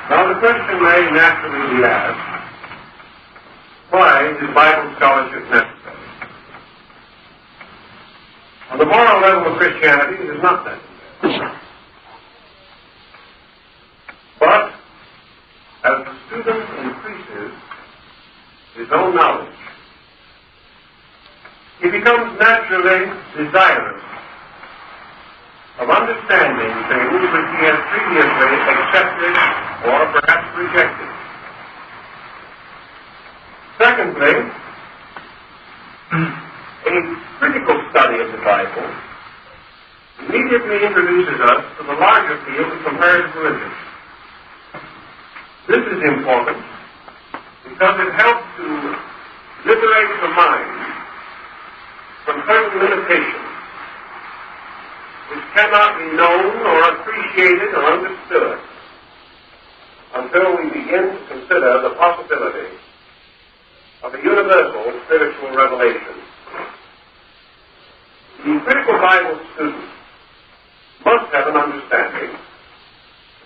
Now the question may naturally be asked, why is Bible scholarship necessary? On the moral level of Christianity, it is not necessary. But as the student increases his own knowledge, he becomes naturally desirous of understanding things which he has previously accepted or perhaps rejected. Secondly, a critical study of the Bible immediately introduces us to the larger field of comparative religion. This is important because it helps to liberate the mind from certain limitations which cannot be known or appreciated or understood until we begin to consider the possibility of a universal spiritual revelation. The critical Bible student must have an understanding of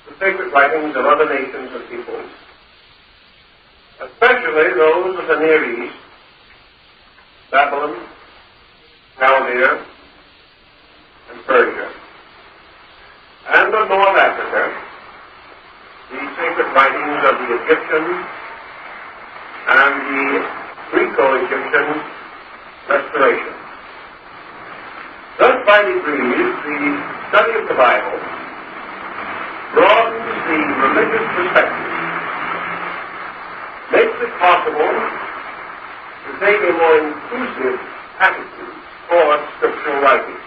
the sacred writings of other nations and peoples, especially those of the Near East, Babylon, Chaldea, and Persia, and of North Africa, the sacred writings of the Egyptians and the Greco-Egyptian restoration. Thus, by degrees, the study of the Bible broadens the religious perspective, makes it possible to take a more inclusive attitude toward scriptural writing.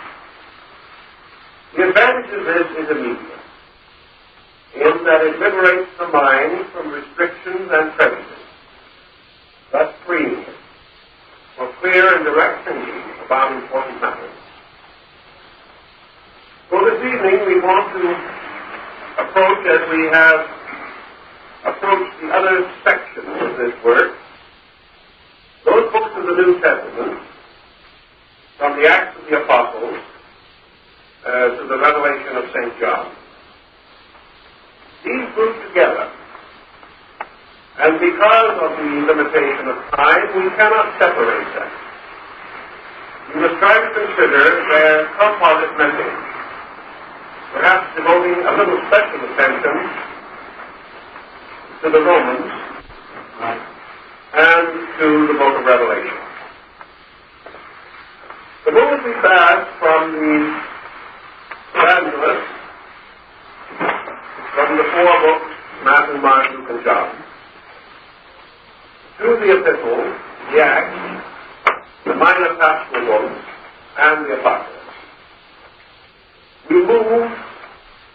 The advantage of this is immediate, in that it liberates the mind from restrictions and prejudice, thus freeing it for clear and direct thinking about important matters. So this evening we want to approach, as we have approached the other sections of this work, those books of the New Testament, from the Acts of the Apostles to the Revelation of St. John. These group together, and because of the limitation of time, we cannot separate them. We must try to consider their composite message, perhaps devoting a little special attention to the Romans and to the book of Revelation. The moment we pass from the evangelists, from the four books, Matthew, Mark, Luke, and John, to the Epistles, the Acts, the minor pastoral books, and the Apostles, we move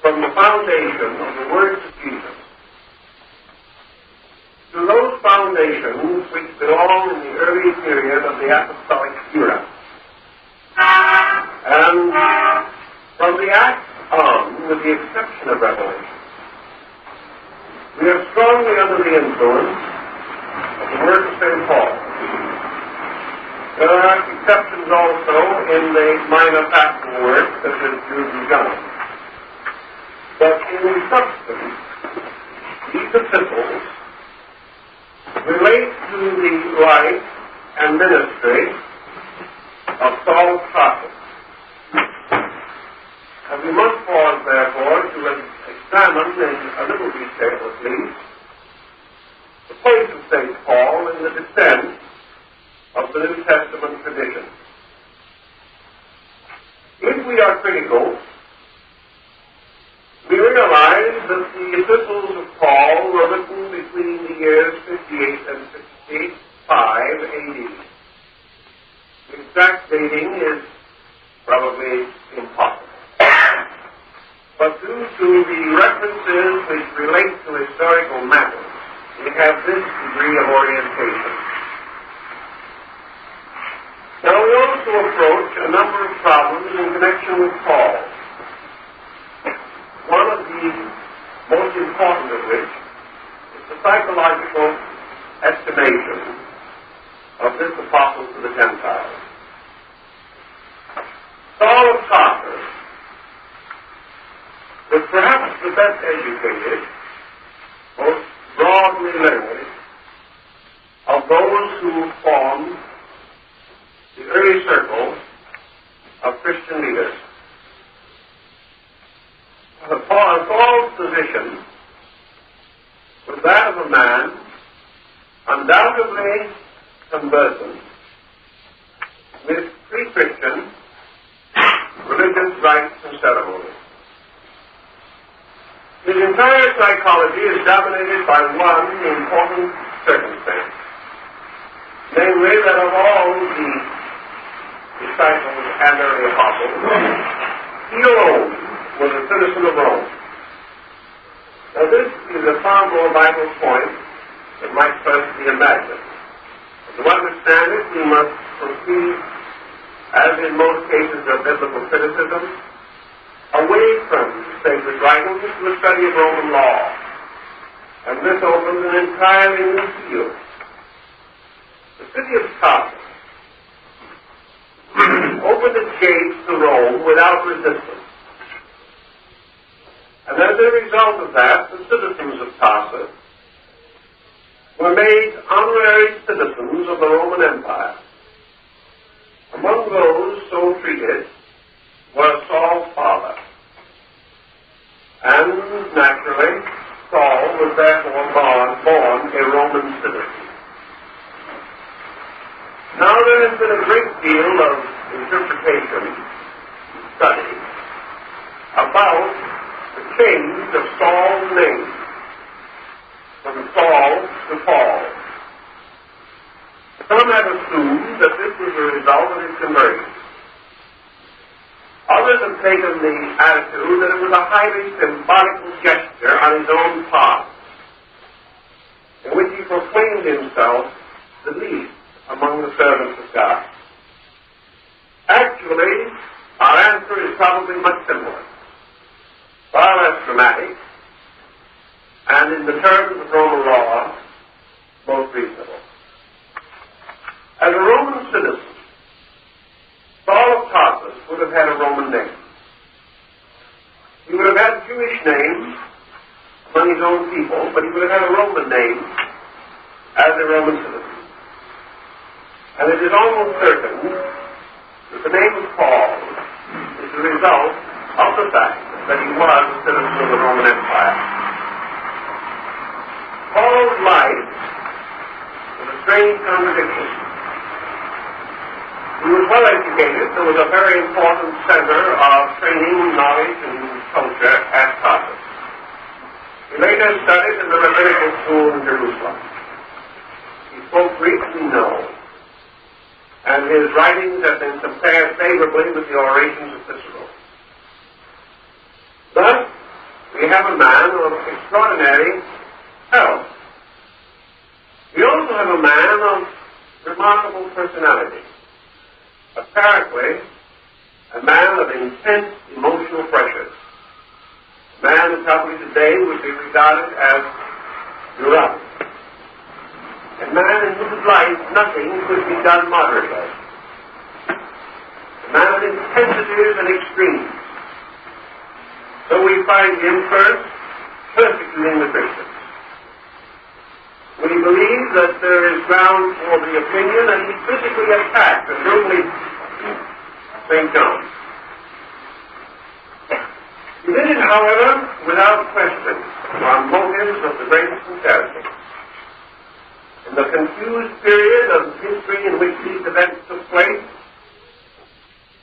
from the foundation of the words of Jesus to those foundations which belong in the early period of the apostolic era. And from the Acts on, with the exception of Revelation, we are strongly under the influence of the work of St. Paul. There are exceptions also in the minor pastoral work, such as Jude and John. But in substance, these epistles relate to the life and ministry of Saul's prophet. And we must pause, therefore, to examine in a little detail at least the place of St. Paul in the descent of the New Testament tradition. If we are critical, we realize that the epistles of Paul were written between the years 58 and 65 A.D. The exact dating is probably impossible. But due to the references which relate to historical matters, we have this degree of orientation. Now we also approach a number of problems in connection with Paul. One of the most important of which is the psychological estimation of this apostle to the Gentiles. Saul of Tarsus was perhaps the best educated particularly of those who formed the early circle of Christian leaders. Paul's position was that of a man undoubtedly conversant with pre-Christian religious rites and ceremonies. His entire psychology is dominated by one important circumstance, namely that of all the disciples and early apostles, he alone was a citizen of Rome. Now this is a far more vital point than might first be imagined. To understand it, we must proceed, as in most cases of biblical criticism, away from sacred writings to a study of Roman law. And this opens an entirely new field. The city of Tarsus opened its gates to Rome without resistance. And as a result of that, the citizens of Tarsus were made honorary citizens of the Roman Empire. Among those so treated was Saul's father. And naturally, Saul was therefore born a Roman citizen. Now there has been a great deal of interpretation and study about the change of Saul's name from Saul to Paul. Some have assumed that this was a result of his conversion. Others have taken the attitude that it was a highly symbolical gesture on his own part, in which he proclaimed himself the least among the servants of God. Actually, our answer is probably much simpler, far less dramatic, and in the terms of Roman law, most reasonable. As a Roman citizen, Saul of Tarsus would have had a Roman name. He would have had a Jewish name among his own people, but he would have had a Roman name as a Roman citizen. And it is almost certain that the name of Paul is the result of the fact that he was a citizen of the Roman Empire. Paul's life was a strange contradiction. He was well educated. There was a very important center of training, knowledge, and culture at Tarsus. He later studied in the rabbinical school in Jerusalem. He spoke Greek we know, and his writings have been compared favorably with the orations of Cicero. Thus, we have a man of extraordinary health. We also have a man of remarkable personality. Apparently, a man of intense emotional pressure. A man who probably today would be regarded as neurotic. A man in whose life nothing could be done moderately. A man of intensities and extremes. So we find him first persecuting the Christians. We believe that there is ground for the opinion that he physically attacked and brutally St. John. He did it, however, without question, on motives of the greatest sincerity. In the confused period of history in which these events took place,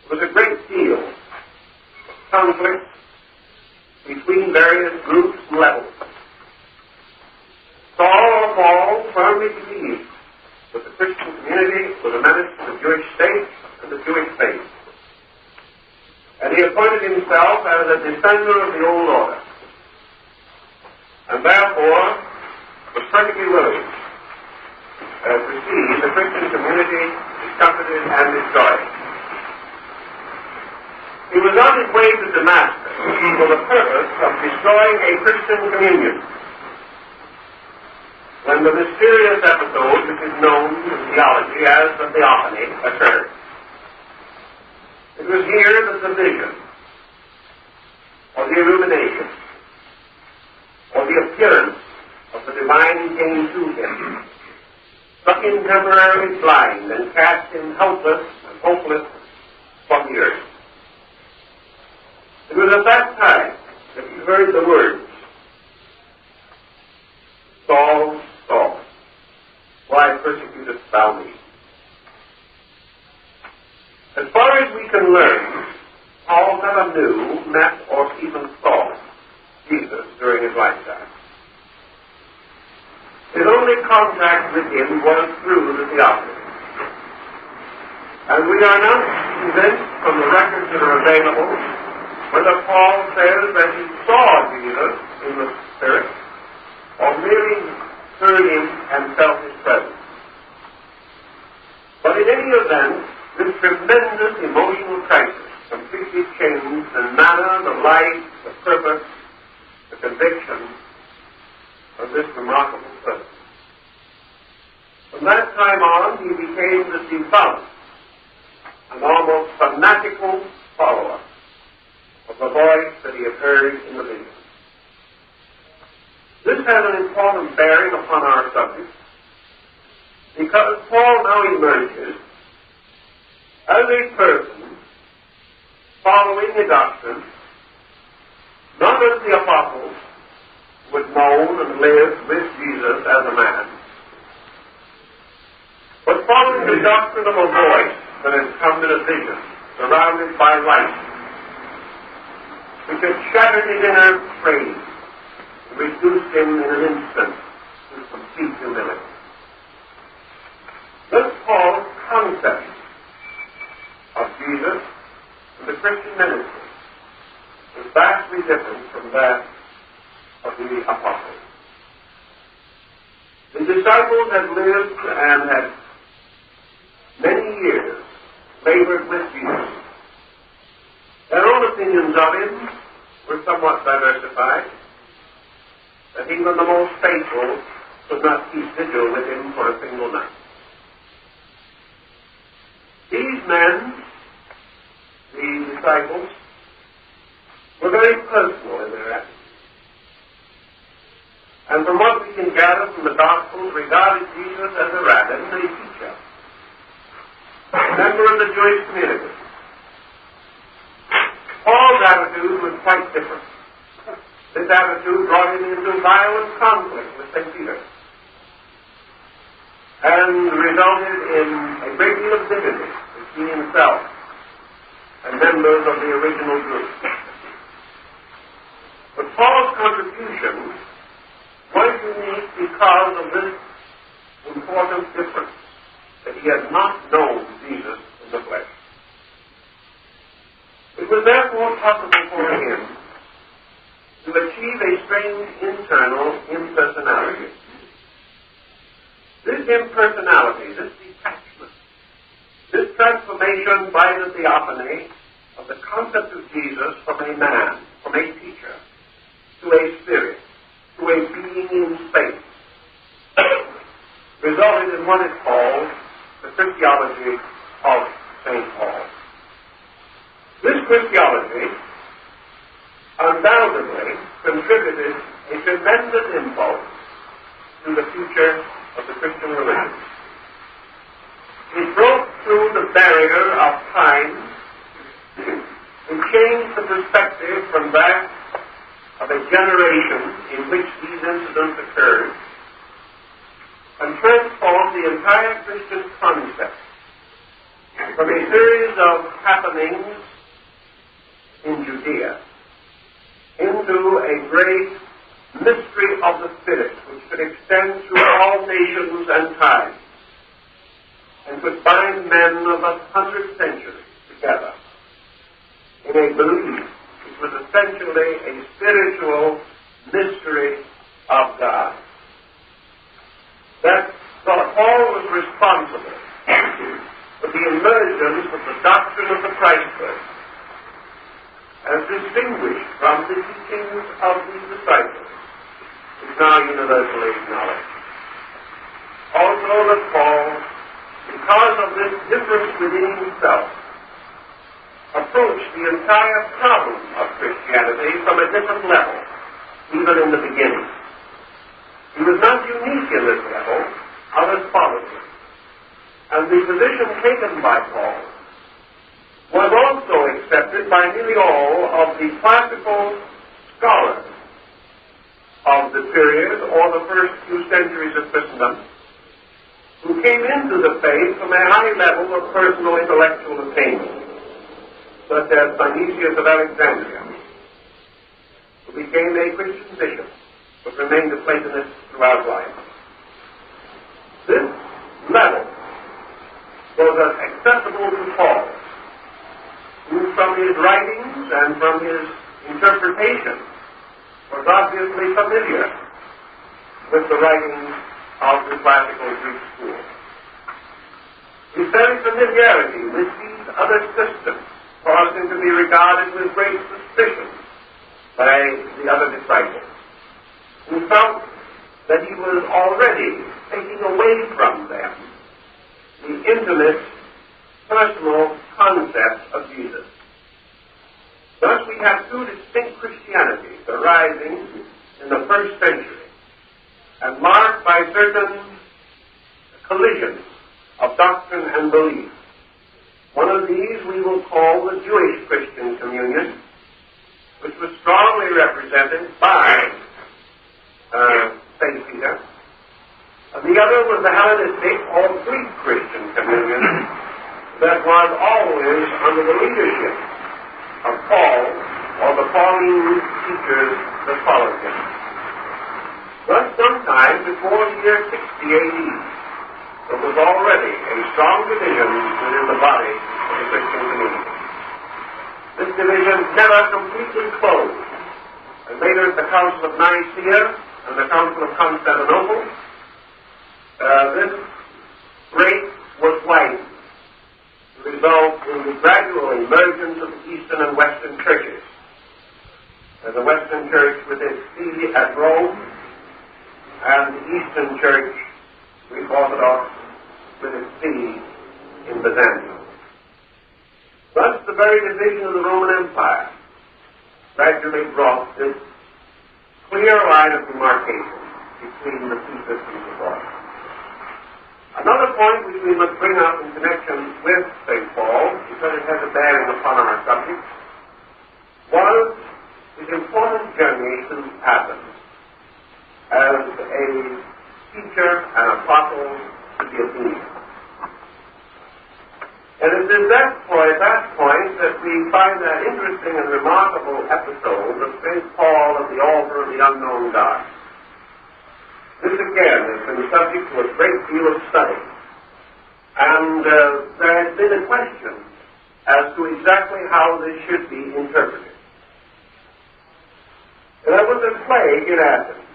there was a great deal of conflict between various groups and levels. Saul or Paul firmly believed that the Christian community was a menace to the Jewish state and the Jewish faith. And he appointed himself as a defender of the old order, and therefore was perfectly willing to see the Christian community discomfited and destroyed. He was on his way to Damascus for the purpose of destroying a Christian communion, when the mysterious episode which is known in theology as the Theophany occurred. It was here that the vision, or the illumination, or the appearance of the divine King temporarily blind and cast him helpless and hopeless from the earth. It was at that time that he heard the words, Saul, Saul, why persecutest thou me? As far as we can learn, Paul never knew, met, or even saw Jesus during his lifetime. His only contact with him was through the theophany. And we are not convinced from the records that are available whether Paul says that he saw Jesus in the Spirit or merely heard him and felt his presence. But in any event, this tremendous emotional crisis completely changed the manner, the life, the purpose, the conviction of this remarkable person. From that time on, he became the devout and almost fanatical follower of the voice that he had heard in the vision. This has an important bearing upon our subject because Paul now emerges as a person following a doctrine, not as the apostles who had known and lived with Jesus as a man, but following the doctrine of a voice that had come in a vision, surrounded by light, which had shattered his inner frame and reduced him in an instant to complete humility. Thus Paul's concept of Jesus and the Christian ministry was vastly different from that of the apostles. The disciples had lived and had many years labored with Jesus. Their own opinions of him were somewhat diversified, that even the most faithful could not keep vigil with him for a single night. These men, the disciples, were very personal in their attitude. And from what we can gather from the Gospels, regarded Jesus as a rabbi, a teacher, a member of the Jewish community. Paul's attitude was quite different. This attitude brought him into violent conflict with St. Peter and resulted in a great deal of division between himself and members of the original group. But Paul's contribution was unique because of this important difference, that he had not known Jesus in the flesh. It was therefore possible for him to achieve a strange internal impersonality. This impersonality, this detachment, this transformation by the theophany of the concept of Jesus from a man, from a teacher, to a spirit, to a being in space, resulted in what is called the Christology of St. Paul. This Christology undoubtedly contributed a tremendous impulse to the future of the Christian religion. It broke through the barrier of time and changed the perspective from that of a generation in which these incidents occurred and transformed the entire Christian concept from a series of happenings in Judea into a great mystery of the Spirit which could extend through all nations and times and could bind men of 100 centuries together in a belief which was essentially a spiritual mystery of God. That Paul was responsible for the emergence of the doctrine of the Christhood as distinguished from the teachings of the disciples, is now universally acknowledged. Also that Paul, because of this difference within himself, approached the entire problem of Christianity from a different level, even in the beginning. He was not unique in this level. Others followed him. and the position taken by Paul was also accepted by nearly all of the classical scholars of the period, or the first few centuries of Christendom, who came into the faith from a high level of personal intellectual attainment, such as Dionysius of Alexandria, who became a Christian bishop, but remained a Platonist throughout life. This level was acceptable to Paul, who from his writings and from his interpretation was obviously familiar with the writings of the classical Greek school. His very familiarity with these other systems caused him to be regarded with great suspicion by the other disciples, who felt that he was already taking away from them the intimate, personal concept of Jesus. Thus we have two distinct Christianities arising in the first century and marked by certain collisions of doctrine and belief. One of these we will call the Jewish Christian communion, which was strongly represented by St. Peter. And the other was the Hellenistic or Greek Christian communion that was always under the leadership of Paul or the Pauline teachers that followed him. Thus, sometime before the year 60 A.D., there was already a strong division within the body of the Christian community. This division never completely closed, and later at the Council of Nicaea and the Council of Constantinople, this break was widened to result in the gradual emergence of the Eastern and Western churches. The Western Church with its see at Rome, and the Eastern Church, Greek Orthodox, with its see in Byzantium. Thus, the very division of the Roman Empire gradually brought this clear line of demarcation between the two systems of thought. Another point which we must bring up in connection with St. Paul, because it has a bearing upon our subject, was his important journey to Athens as a teacher and apostle to the Athenians. And it is at that point that we find that interesting and remarkable episode of St. Paul at the altar of the unknown God. This again has been subject to a great deal of study. And there has been a question as to exactly how this should be interpreted. There was a plague in Athens,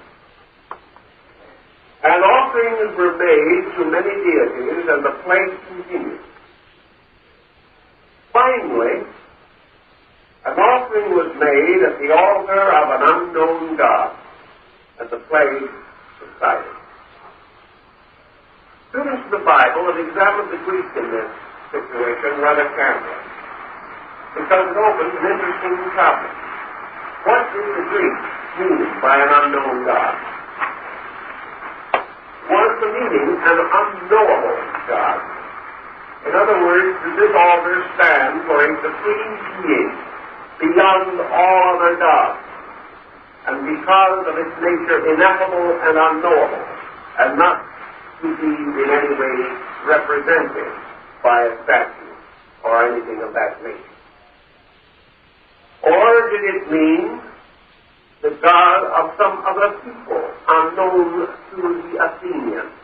and offerings were made to many deities, and the plague continued. Finally, an offering was made at the altar of an unknown God, and the plague subsided. Students of the Bible have examined the Greek in this situation rather carefully, because it opens an interesting problem. What did the Greeks mean by an unknown God? Was the meaning an unknowable God? In other words, did this altar stand for a supreme being beyond all other gods, and because of its nature ineffable and unknowable, and not to be in any way represented by a statue or anything of that nature? Or did it mean the God of some other people unknown to the Athenians?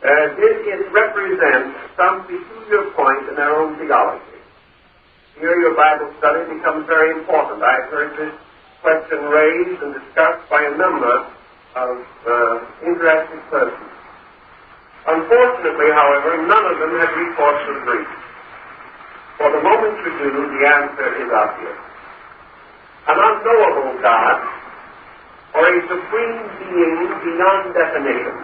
Did it represent some peculiar point in their own theology? Here your Bible study becomes very important. I've heard this question raised and discussed by a number of interested persons. Unfortunately, however, none of them had recourse to the Greek. For the moment you do, the answer is obvious. An unknowable God, or a supreme being beyond definition,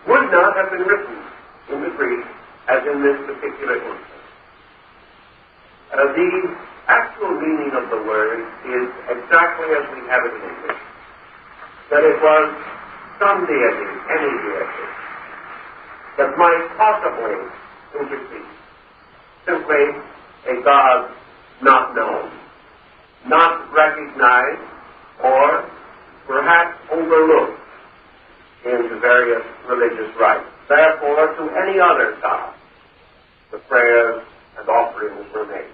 would not have been written in the Greek as in this particular instance. The actual meaning of the word is exactly as we have it in English, that it was some deity, any deity, that might possibly intercede. Simply a God not known, not recognized, or perhaps overlooked in the various religious rites. Therefore, to any other God, the prayers and offerings were made.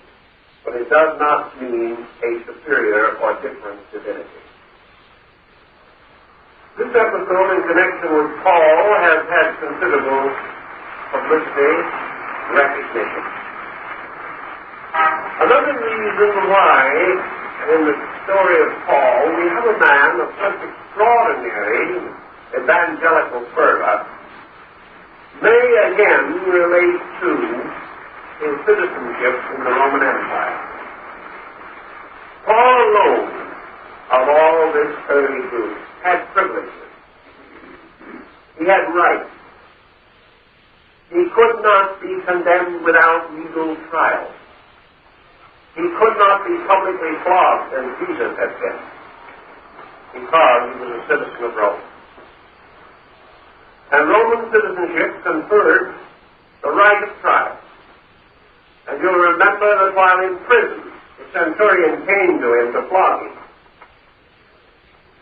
But it does not mean a superior or different divinity. This episode in connection with Paul has had considerable publicity, recognition. Another reason why, in the story of Paul, we have a man of such extraordinary evangelical fervor may again relate to his citizenship in the Roman Empire. Paul alone, of all this early group, had privileges. He had rights. He could not be condemned without legal trial. He could not be publicly flogged as Jesus had been, because he was a citizen of Rome. And Roman citizenship conferred the right of trial. And you'll remember that while in prison, the centurion came to him to flog him.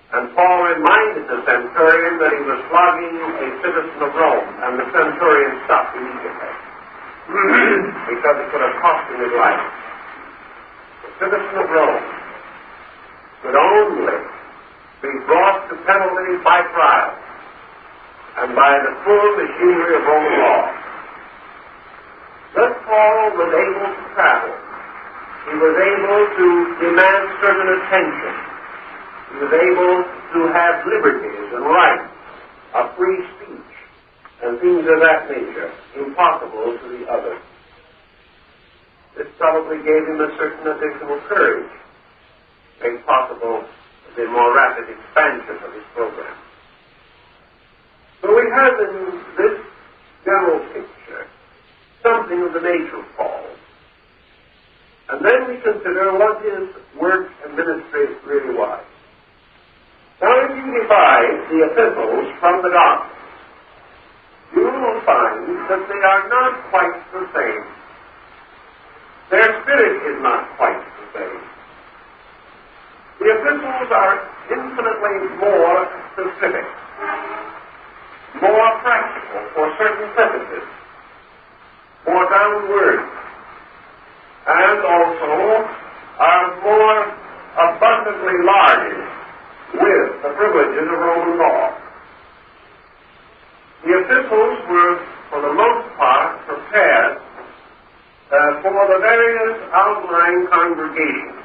And Paul reminded the centurion that he was flogging a citizen of Rome, and the centurion stopped immediately because it could have cost him his life. The citizen of Rome could only be brought to penalty by trial and by the full machinery of Roman law. Thus Paul was able to travel. He was able to demand certain attention. He was able to have liberties and rights of free speech and things of that nature, impossible to the others. This probably gave him a certain additional courage, made possible the more rapid expansion of his program. So we have in this general picture something of the nature of Paul. And then we consider what his work and ministry really was. Now, if you divide the epistles from the Gospels, you will find that they are not quite the same. Their spirit is not quite the same. The epistles are infinitely more specific, more practical for certain purposes, more downward, and also are more abundantly large with the privileges of Roman law. The epistles were, for the most part, prepared for the various outlying congregations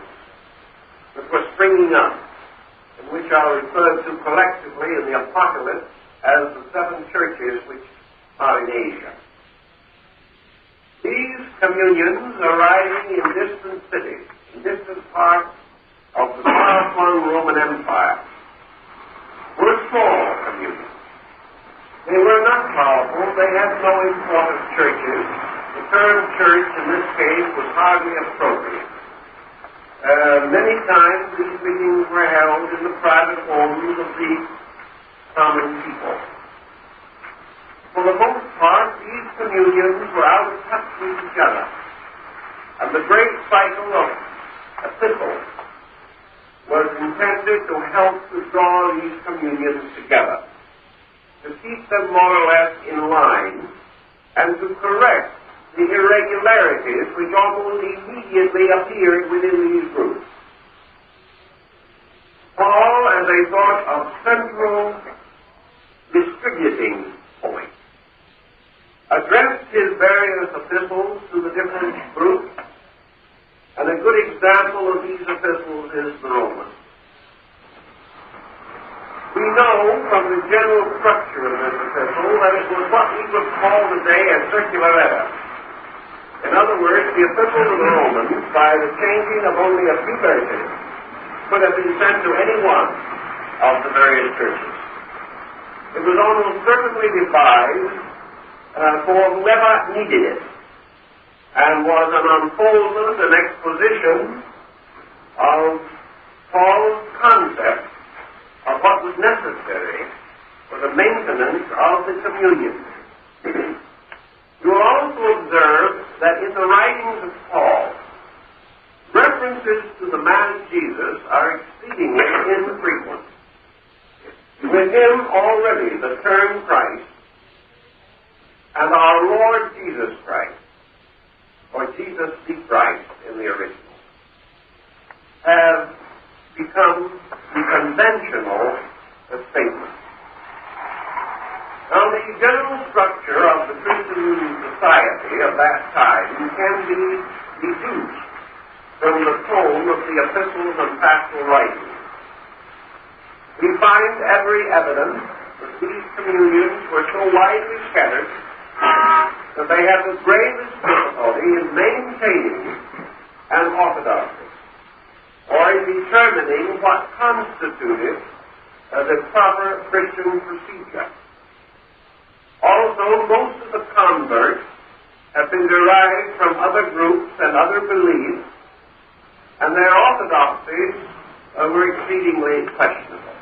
that were springing up, and which are referred to collectively in the Apocalypse as the 7 churches which are in Asia. These communions arising in distant cities, in distant parts of the far-flung Roman Empire, were small communions. They were not powerful. They had no important churches. The term church in this case was hardly appropriate. Many times these meetings were held in the private homes of the common people. For the most part, these communions were out of touch with each other. And the great cycle of epistles was intended to help to draw these communions together, to keep them more or less in line, and to correct the irregularities which almost immediately appeared within these groups. Paul, as a sort of central distributing point, addressed his various epistles to the different groups, and a good example of these epistles is the Romans. We know from the general structure of this epistle that it was what we would call today a circular letter. In other words, the epistle to the Romans, by the changing of only a few verses, could have been sent to any one of the various churches. It was almost perfectly devised for whoever needed it, and was an unfoldment, an exposition of Paul's concept of what was necessary for the maintenance of the communion. You will also observe that in the writings of Paul, references to the man Jesus are exceedingly infrequent. With him already the term Christ and our Lord Jesus Christ, or Jesus the Christ in the original, have become the conventional statement. Now, the general structure of the Christian society of that time can be deduced from the tone of the Epistles and Pastoral writings. We find every evidence that these communions were so widely scattered that they had the greatest difficulty in maintaining an orthodoxy, or in determining what constituted the proper Christian procedure. Also, most of the converts have been derived from other groups and other beliefs, and their orthodoxies were exceedingly questionable.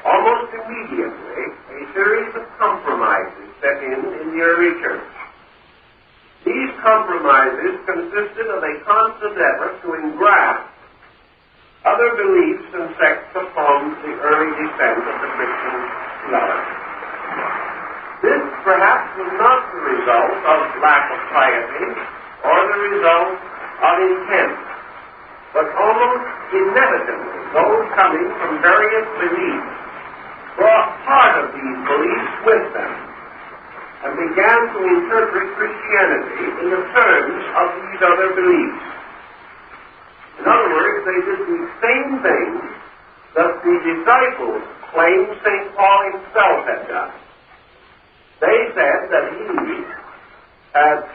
Almost immediately, a series of compromises set in the early church. These compromises consisted of a constant effort to engraft other beliefs and sects upon the early descent of the Christian theology. This perhaps was not the result of lack of piety or the result of intent, but almost inevitably those coming from various beliefs brought part of these beliefs with them and began to interpret Christianity in the terms of these other beliefs. In other words, they did the same thing that the disciples claimed St. Paul himself had done. They said that he had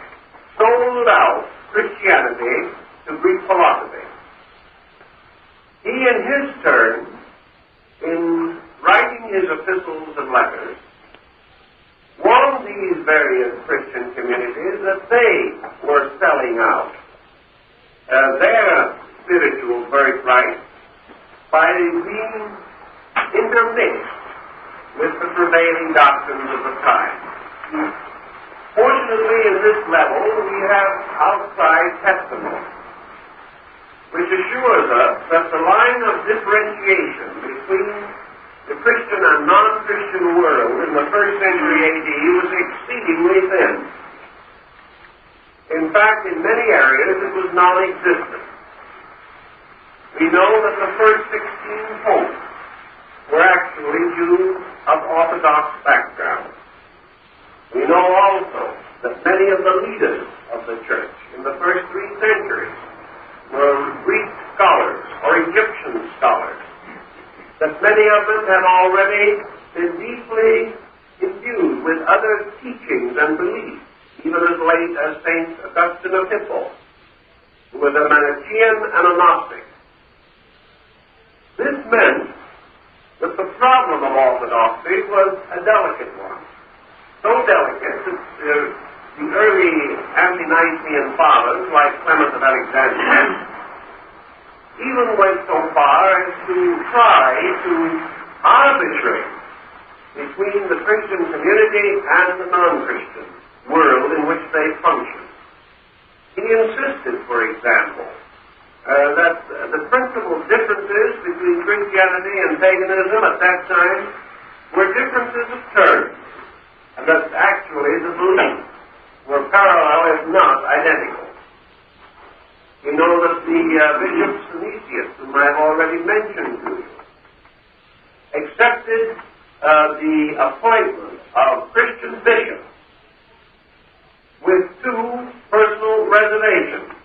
sold out Christianity to Greek philosophy. He, in his turn, in writing his epistles and letters, warned these various Christian communities that they were selling out their spiritual birthright by being intermixed with the prevailing doctrines of the time. Fortunately, in this level, we have outside testimony, which assures us that the line of differentiation between the Christian and non-Christian world in the first century A.D. was exceedingly thin. In fact, in many areas it was non-existent. We know that the first 16 popes were actually Jews of Orthodox background. We know also that many of the leaders of the church in the first 3 centuries were Greek scholars or Egyptian scholars, that many of them had already been deeply imbued with other teachings and beliefs, even as late as St. Augustine of Hippo, who was a Manichaean and a Gnostic. This meant that the problem of orthodoxy was a delicate one. So delicate that the early ante-Nicene fathers, like Clement of Alexandria, even went so far as to try to arbitrate between the Christian community and the non-Christian world in which they function. He insisted, for example, that the principal differences between Christianity and paganism at that time were differences of terms, and that actually the beliefs were parallel, if not identical. You know that the Bishop Synesius, whom I have already mentioned to you, accepted the appointment of Christian bishops with 2 personal reservations.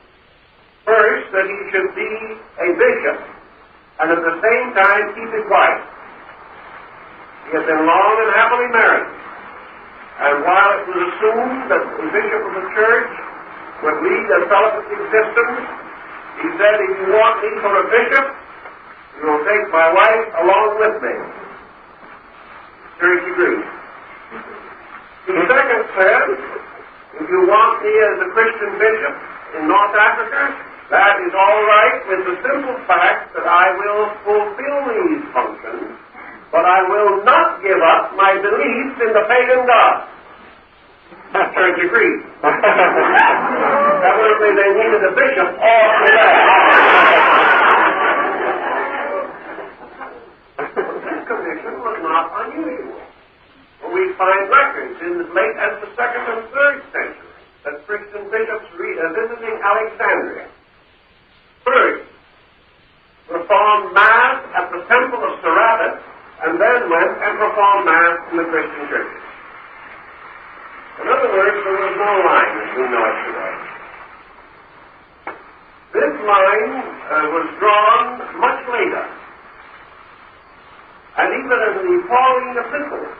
First, that he should be a bishop, and at the same time keep his wife. He had been long and happily married, and while it was assumed that the bishop of the church would lead a celibate existence, he said, if you want me for a bishop, you will take my wife along with me. The church agreed. He second said, if you want me as a Christian bishop in North Africa, that is all right, with the simple fact that I will fulfill these functions but I will not give up my belief in the pagan God. The church agreed. Evidently they needed a bishop all for that. This condition was not unusual. We find records in as late as the 2nd and 3rd century that Christian bishops visiting Alexandria first performed Mass at the temple of Serapis and then went and performed Mass in the Christian churches. In other words, there was no line as we know it today. This line was drawn much later. And even in the Pauline Epistles,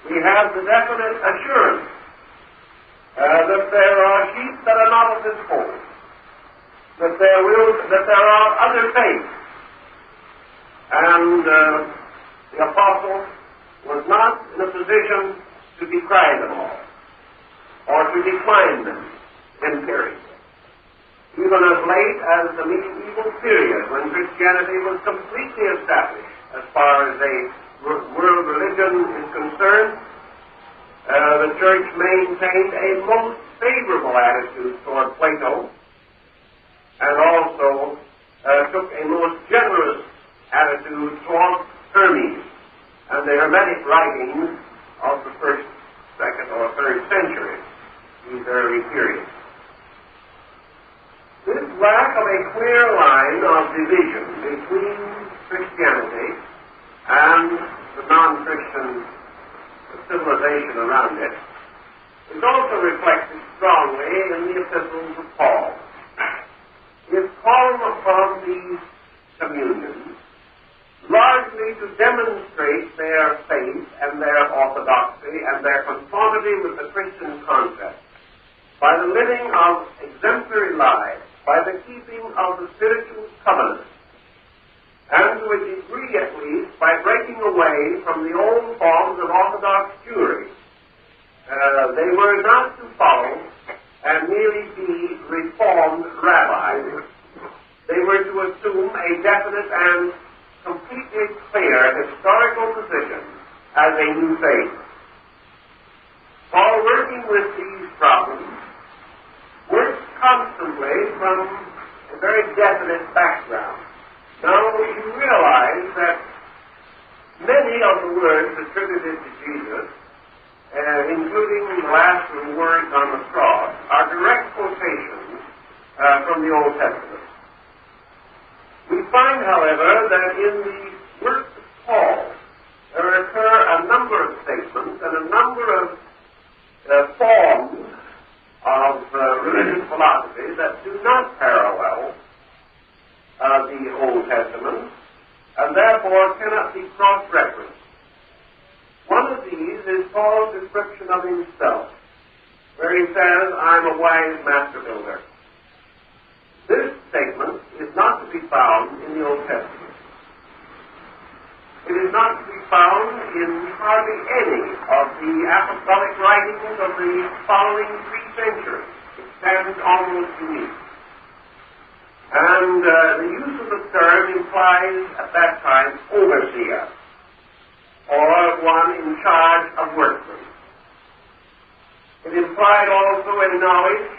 we have the definite assurance that there are sheep that are not of this fold, that there are other faiths, and the apostle was not in a position to decry them all or to decline them empirically. Even as late as the medieval period, when Christianity was completely established as far as a world religion is concerned, the church maintained a most favorable attitude toward Plato and also took a most generous attitude toward Hermes and the Hermetic writings of the 1st, 2nd, or 3rd century, these early periods. This lack of a clear line of division between Christianity and the non-Christian civilization around it is also reflected strongly in the epistles of Paul. He is calling upon these communions largely to demonstrate their faith and their orthodoxy and their conformity with the Christian concept by the living of exemplary lives, by the keeping of the spiritual covenant, and to a degree at least by breaking away from the old forms of orthodox Jewry. They were not to follow and merely be reformed rabbis. They were to assume a definite and completely clear historical position as a new faith. Paul, working with these problems, works constantly from a very definite background. Now, you realize that many of the words attributed to Jesus, including the last words on the cross, are direct quotations from the Old Testament. We find, however, that in the works of Paul, there occur a number of statements and a number of forms of religious philosophy that do not parallel the Old Testament, and therefore cannot be cross-referenced. One of these is Paul's description of himself, where he says, "I'm a wise master builder." This statement is not to be found in the Old Testament. It is not to be found in hardly any of the apostolic writings of the following 3 centuries. It stands almost unique. And the use of the term implies at that time overseer, or one in charge of workmen. It implied also a knowledge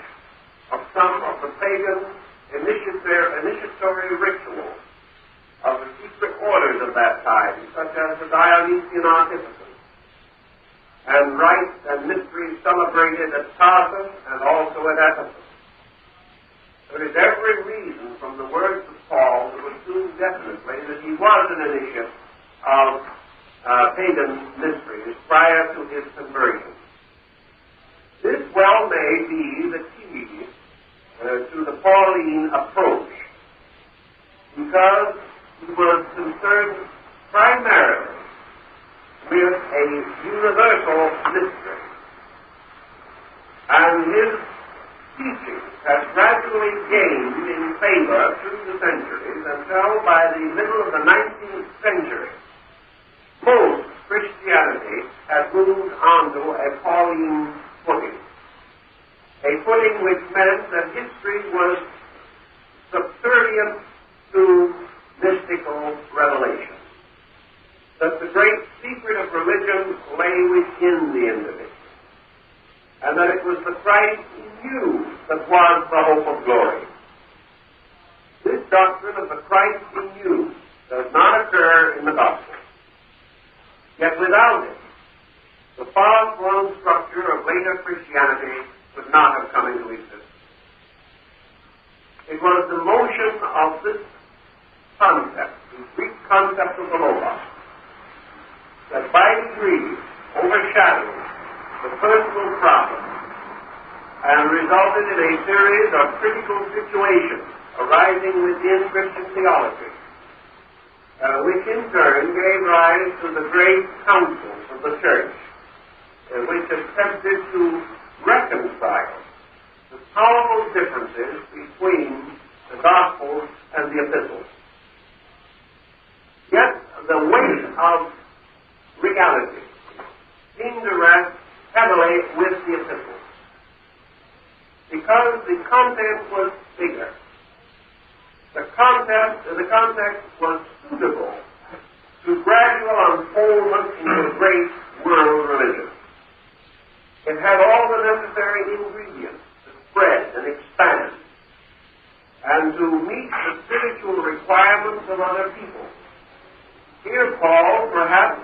of some of the pagan initiatory rituals of the secret orders of that time, such as the Dionysian Artifices, and rites and mysteries celebrated at Tarsus and also at Epistles. There is every reason from the words of Paul to assume definitely that he was an initiate of pagan mysteries prior to his conversion. This well may be the key to the Pauline approach, because he was concerned primarily with a universal mystery, and his teaching has gradually gained in favor through the centuries until by the middle of the 19th century, most Christianity has moved onto a Pauline footing. A footing which meant that history was subservient to mystical revelation. that the great secret of religion lay within the individual, and that it was the Christ in you that was the hope of glory. This doctrine of the Christ in you does not occur in the gospel. Yet without it, the far-flung structure of later Christianity would not have come into existence. It was the motion of this concept, the Greek concept of the Logos, that by degrees overshadowed the personal problem and resulted in a series of critical situations arising within Christian theology, which in turn gave rise to the great councils of the Church, which attempted to reconcile the powerful differences between the Gospels and the Epistles. Yet the weight of reality seemed to rest heavily with the Epistles, because the content was bigger. The context was suitable to gradual unfoldment into a great world religion. It had all the necessary ingredients to spread and expand and to meet the spiritual requirements of other people. Here Paul, perhaps,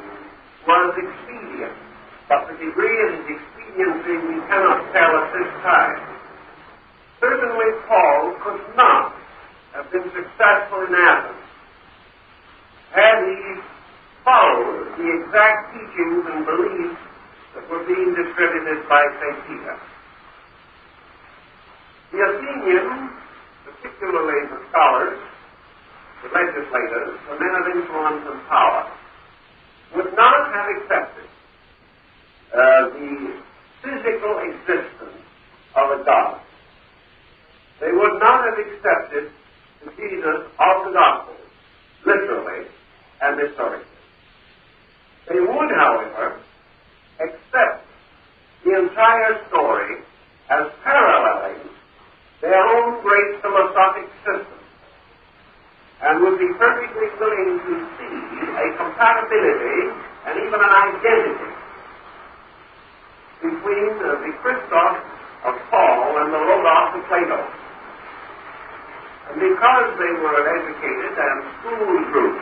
was expedient, but the degree of his expediency we cannot tell at this time. Certainly Paul could not have been successful in Athens had he followed the exact teachings and beliefs that were being distributed by St. Peter. The Athenians, particularly the scholars, the legislators, the men of influence and power, would not have accepted the physical existence of a God. They would not have accepted the Jesus of the Gospel, literally and historically. They would, however, accept the entire story as paralleling their own great philosophic system, and would be perfectly willing to see a compatibility and even an identity between the Christos of Paul and the Logos of Plato. And because they were an educated and schooled group,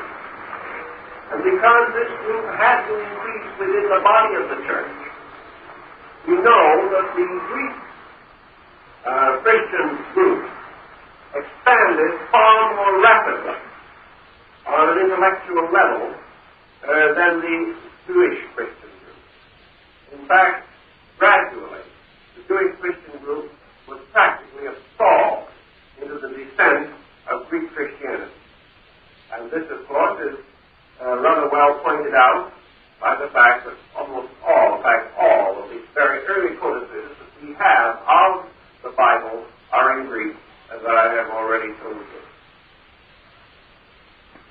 and because this group had to increase within the body of the church, we know that the Greek Christian group expanded far more rapidly on an intellectual level than the Jewish Christian group. In fact, gradually, the Jewish Christian group was practically a stall into the descent of Greek Christianity. And this, of course, is rather well pointed out by the fact that almost all, in fact, all of these very early codices that we have of the Bible are in Greek, as I have already told you.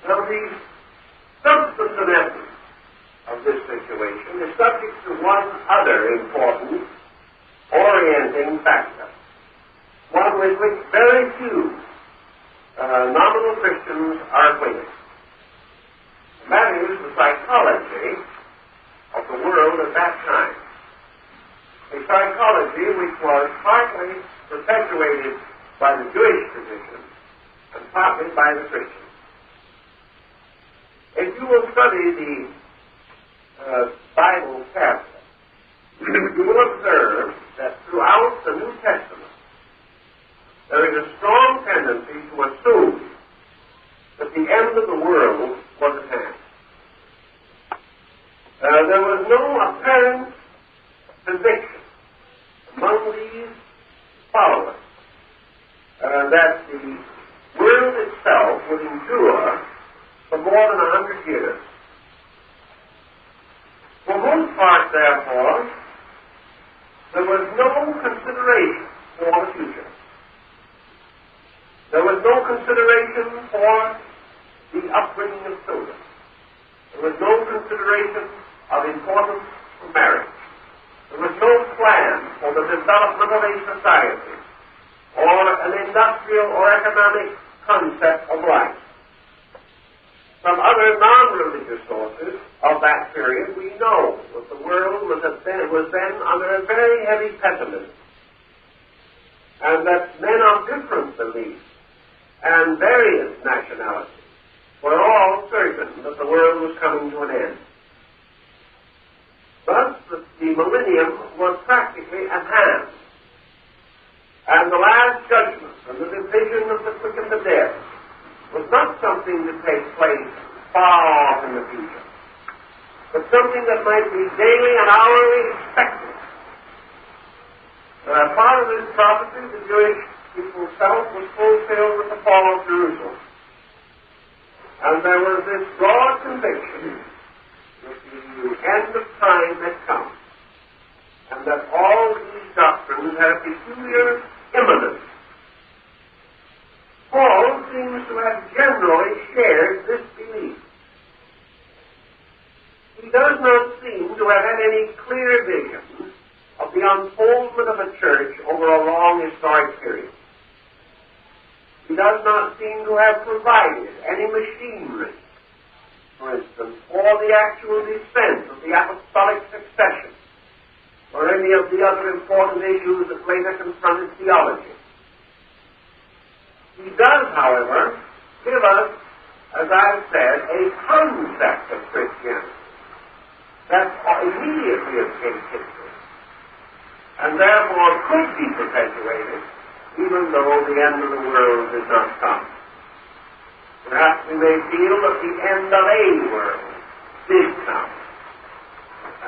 Now, the substance and essence of this situation is subject to one other important orienting factor, one with which very few nominal Christians are acquainted. And that is the psychology of the world at that time. A psychology which was partly perpetuated by the Jewish tradition and partly by the Christians. If you will study the Bible carefully, you will observe that throughout the New Testament there is a strong tendency to assume that the end of the world was at hand. There was no apparent conviction among these followers that the world itself would endure for more than 100 years. For most part, therefore, there was no consideration for the future. There was no consideration for the upbringing of children. There was no consideration of importance for marriage. There was no plan for the development of a society or an industrial or economic concept of life. From other non-religious sources of that period, we know that the world was then under a very heavy pessimism, and that men of different beliefs and various nationalities were all certain that the world was coming to an end. Thus, the millennium was practically at hand, and the last judgment and the division of the quick and the dead was not something to take place far off in the future, but something that might be daily and hourly expected. As part of this prophecy, the Jewish people felt was fulfilled with the fall of Jerusalem. And there was this broad conviction that the end of time had come, and that all these doctrines had a peculiar imminence. Paul seems to have generally shared this belief. He does not seem to have had any clear vision of the unfoldment of a church over a long historic period. He does not seem to have provided any machinery, for instance, for the actual descent of the apostolic succession, or any of the other important issues that later confronted theology. He does, however, give us, as I've said, a concept of Christianity that immediately escapes history, and therefore could be perpetuated even though the end of the world did not come. Perhaps we may feel that the end of a world did come,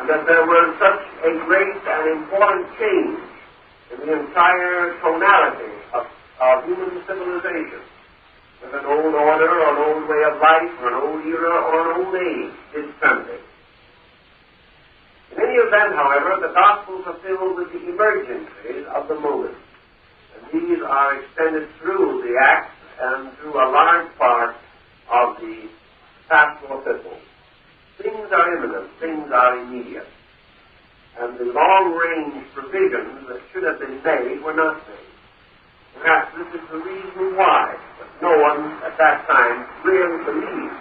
and that there was such a great and important change in the entire tonality of human civilization, that an old order or an old way of life or an old era or an old age did terminate. In any event, however, the Gospels are filled with the emergencies of the moment. These are extended through the Acts and through a large part of the Pastoral Epistles. Things are imminent, things are immediate. And the long-range provisions that should have been made were not made. Perhaps this is the reason why no one at that time really believed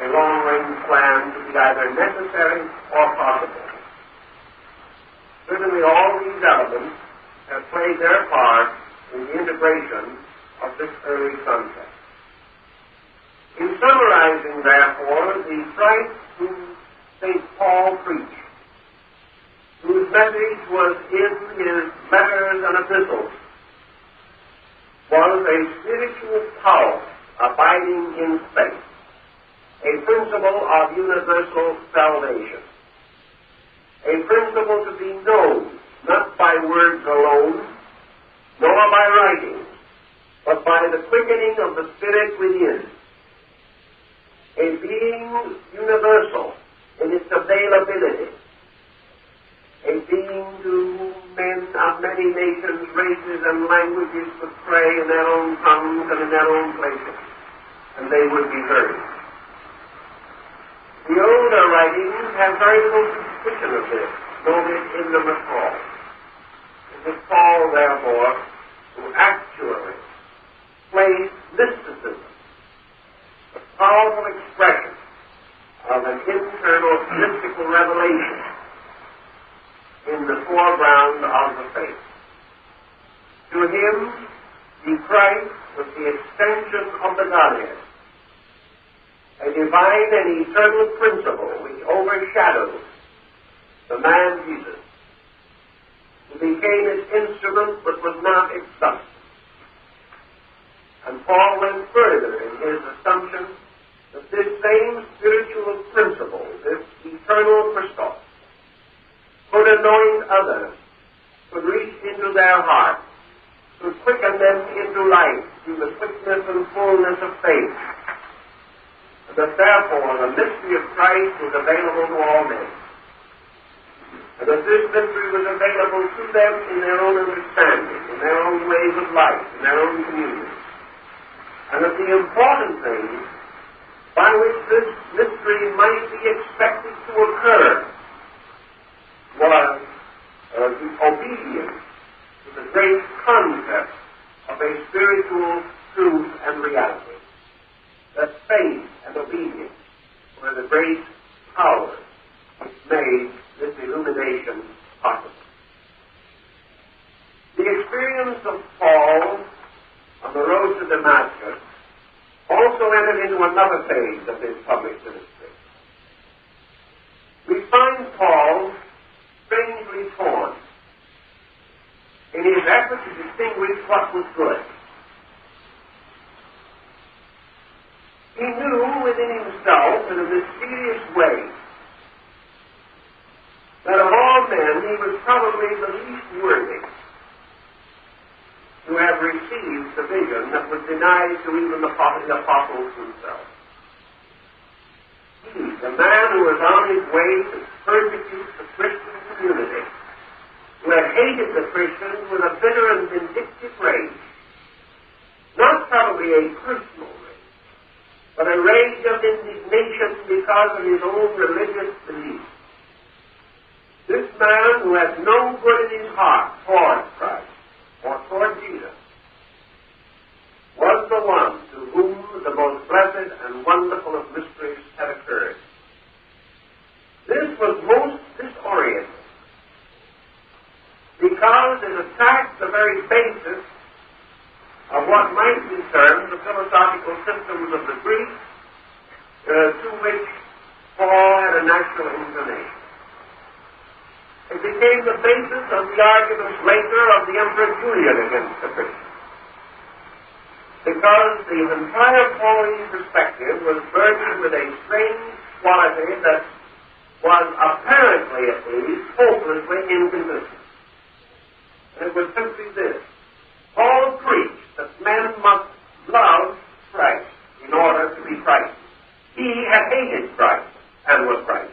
a long-range plan to be either necessary or possible. Certainly all these elements have played their part in the integration of this early concept. In summarizing, therefore, the Christ whom St. Paul preached, whose message was in his letters and epistles, was a spiritual power abiding in faith, a principle of universal salvation, a principle to be known not by words alone, nor by writing, but by the quickening of the Spirit within, a being universal in its availability, a being to whom men of many nations, races, and languages could pray in their own tongues and in their own places, and they would be heard. The older writings have very little suspicion of this, noted in them at all. It is Paul, therefore, who actually placed mysticism, the powerful expression of an internal mystical revelation, in the foreground of the faith. To him, the Christ was the extension of the Godhead, a divine and eternal principle which overshadows the man Jesus, who became its instrument but was not its substance. And Paul went further in his assumption that this same spiritual principle, this eternal Christos, could anoint others, could reach into their hearts, could quicken them into life through the quickness and fullness of faith, and that therefore the mystery of Christ was available to all men, and that this mystery was available to them in their own understanding, in their own ways of life, in their own community, and that the important thing by which this mystery might be expected to occur was the obedience to the great concept of a spiritual truth and reality. that faith and obedience were the great powers which made this illumination possible. The experience of Paul on the road to Damascus also entered into another phase of his public ministry. We find Paul strangely torn in his effort to distinguish what was good. He knew within himself in a mysterious way that of all men he was probably the least worthy to have received the vision that was denied to even the apostles themselves. He, the man who was on his way to persecute the Christian community, who had hated the Christians with a bitter and vindictive rage, not probably a personal rage, but a rage of indignation because of his own religious beliefs. This man who had no good in his heart toward Christ or toward Jesus was the one to whom the most blessed and wonderful of mysteries had occurred. This was most disorienting because it attacked the very basis of what might be termed the philosophical systems of the Greeks, to which Paul had a natural inclination. It became the basis of the arguments later of the Emperor Julian against the Christians, because the entire Pauline perspective was burdened with a strange quality that was apparently, at least, hopelessly inconsistent. And it was simply this: Paul preached that men must love Christ in order to be Christ. He had hated Christ and was Christ.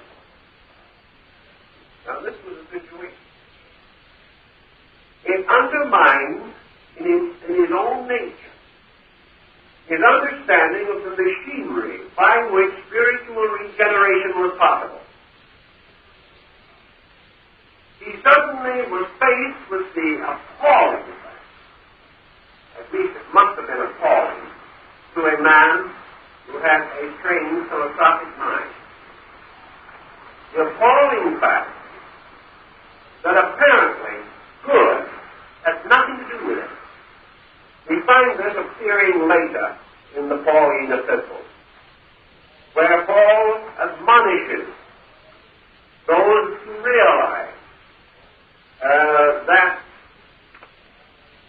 Now, this was a situation. It undermined in his own nature his understanding of the machinery by which spiritual regeneration was possible. He suddenly was faced with the appalling fact, at least it must have been appalling to a man who had a trained philosophic mind, the appalling fact that apparently good has nothing to do with it. We find this appearing later in the Pauline Epistles, where Paul admonishes those who realize that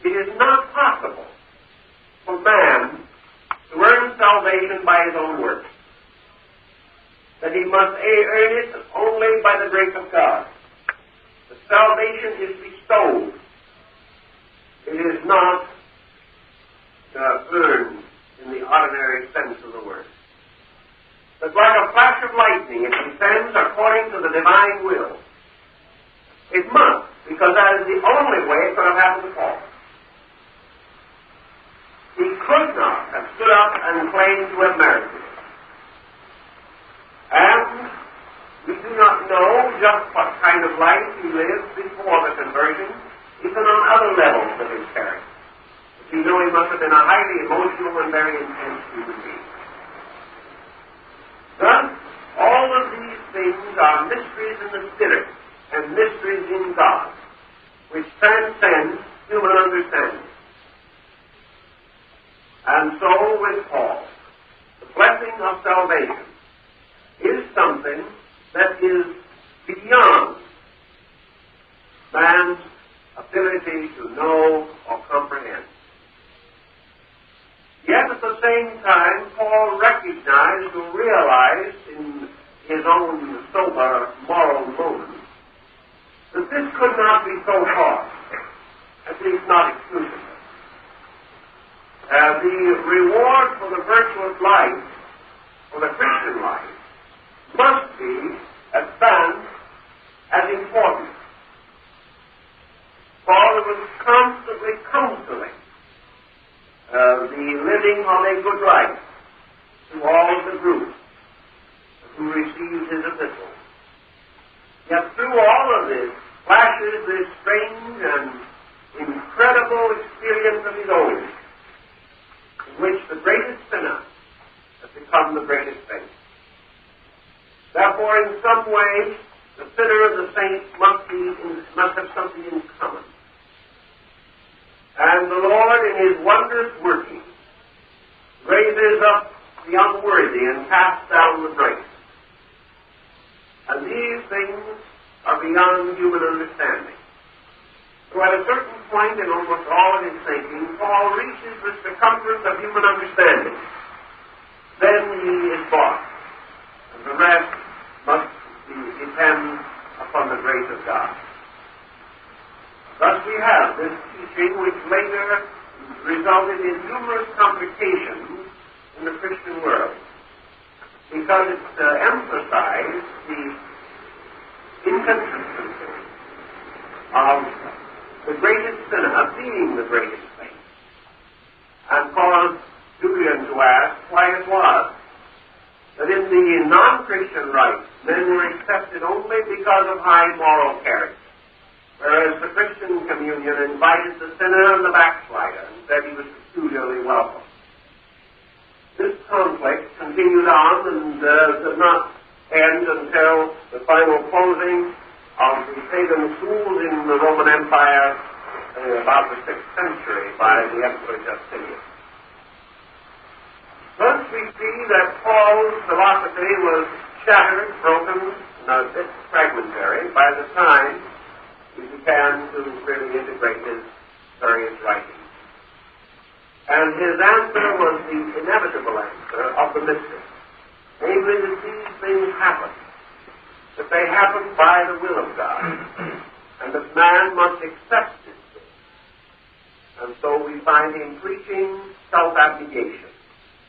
it is not possible for man to earn salvation by his own works, that he must earn it only by the grace of God. The salvation is bestowed. It is not earned in the ordinary sense of the word. But like a flash of lightning, it descends according to the divine will. It must, because that is the only way it could have happened to Paul. He could not have stood up and claimed to have merited it. And we do not know just what kind of life he lived before the conversion, even on other levels of his character. We know he must have been a highly emotional and very intense human being. Thus, all of these things are mysteries in the Spirit and mysteries in God, which transcend human understanding. And so with Paul, the blessing of salvation is something that is beyond man's ability to know or comprehend. Yet at the same time, Paul recognized or realized in his own sober moral moment that this could not be so far, at least not exclusively. The reward for the virtuous life, for the Christian life, must be advanced as important. Paul was constantly counseling the living of a good life to all the group who received his epistles. Yet through all of this flashes this strange and incredible experience of his own, in which the greatest sinner, the must have something in common. And the Lord, in His wondrous working, raises up the unworthy and casts down the great. And these things are beyond human understanding. So at a certain point in almost all of his thinking, Paul reaches the circumference of human understanding. Then he is bought, and the rest must depend upon the grace of God. Thus we have this teaching which later resulted in numerous complications in the Christian world, because it emphasized the inconsistency of the greatest sinner being the greatest saint, and caused Julian to ask why it was that in the non-Christian rites men were accepted only because of high moral character, whereas the Christian communion invited the sinner and the backslider and said he was peculiarly welcome. This conflict continued on and did not end until the final closing of the pagan schools in the Roman Empire about the 6th century by the Emperor Justinian. Thus we see that Paul's philosophy was shattered, broken, and a bit fragmentary by the time he began to really integrate his various writings. And his answer was the inevitable answer of the mystery, namely that these things happen, that they happen by the will of God, and that man must accept it. And so we find him preaching self-abnegation,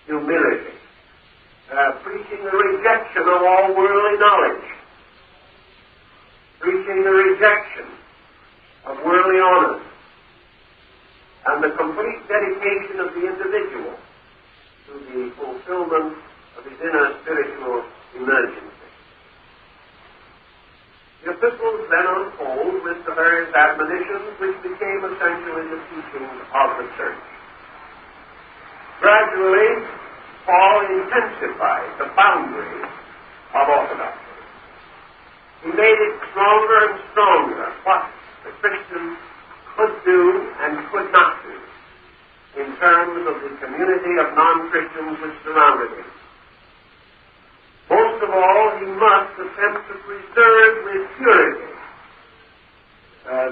humility, preaching the rejection of all worldly knowledge, preaching the rejection of worldly honors, and the complete dedication of the individual to the fulfillment of his inner spiritual emergency. The epistles then unfold with the various admonitions which became essentially the teachings of the church. Gradually, Paul intensified the boundaries of orthodoxy. He made it stronger and stronger what the Christian could do and could not do in terms of the community of non-Christians which surrounded him. Most of all, he must attempt to preserve with purity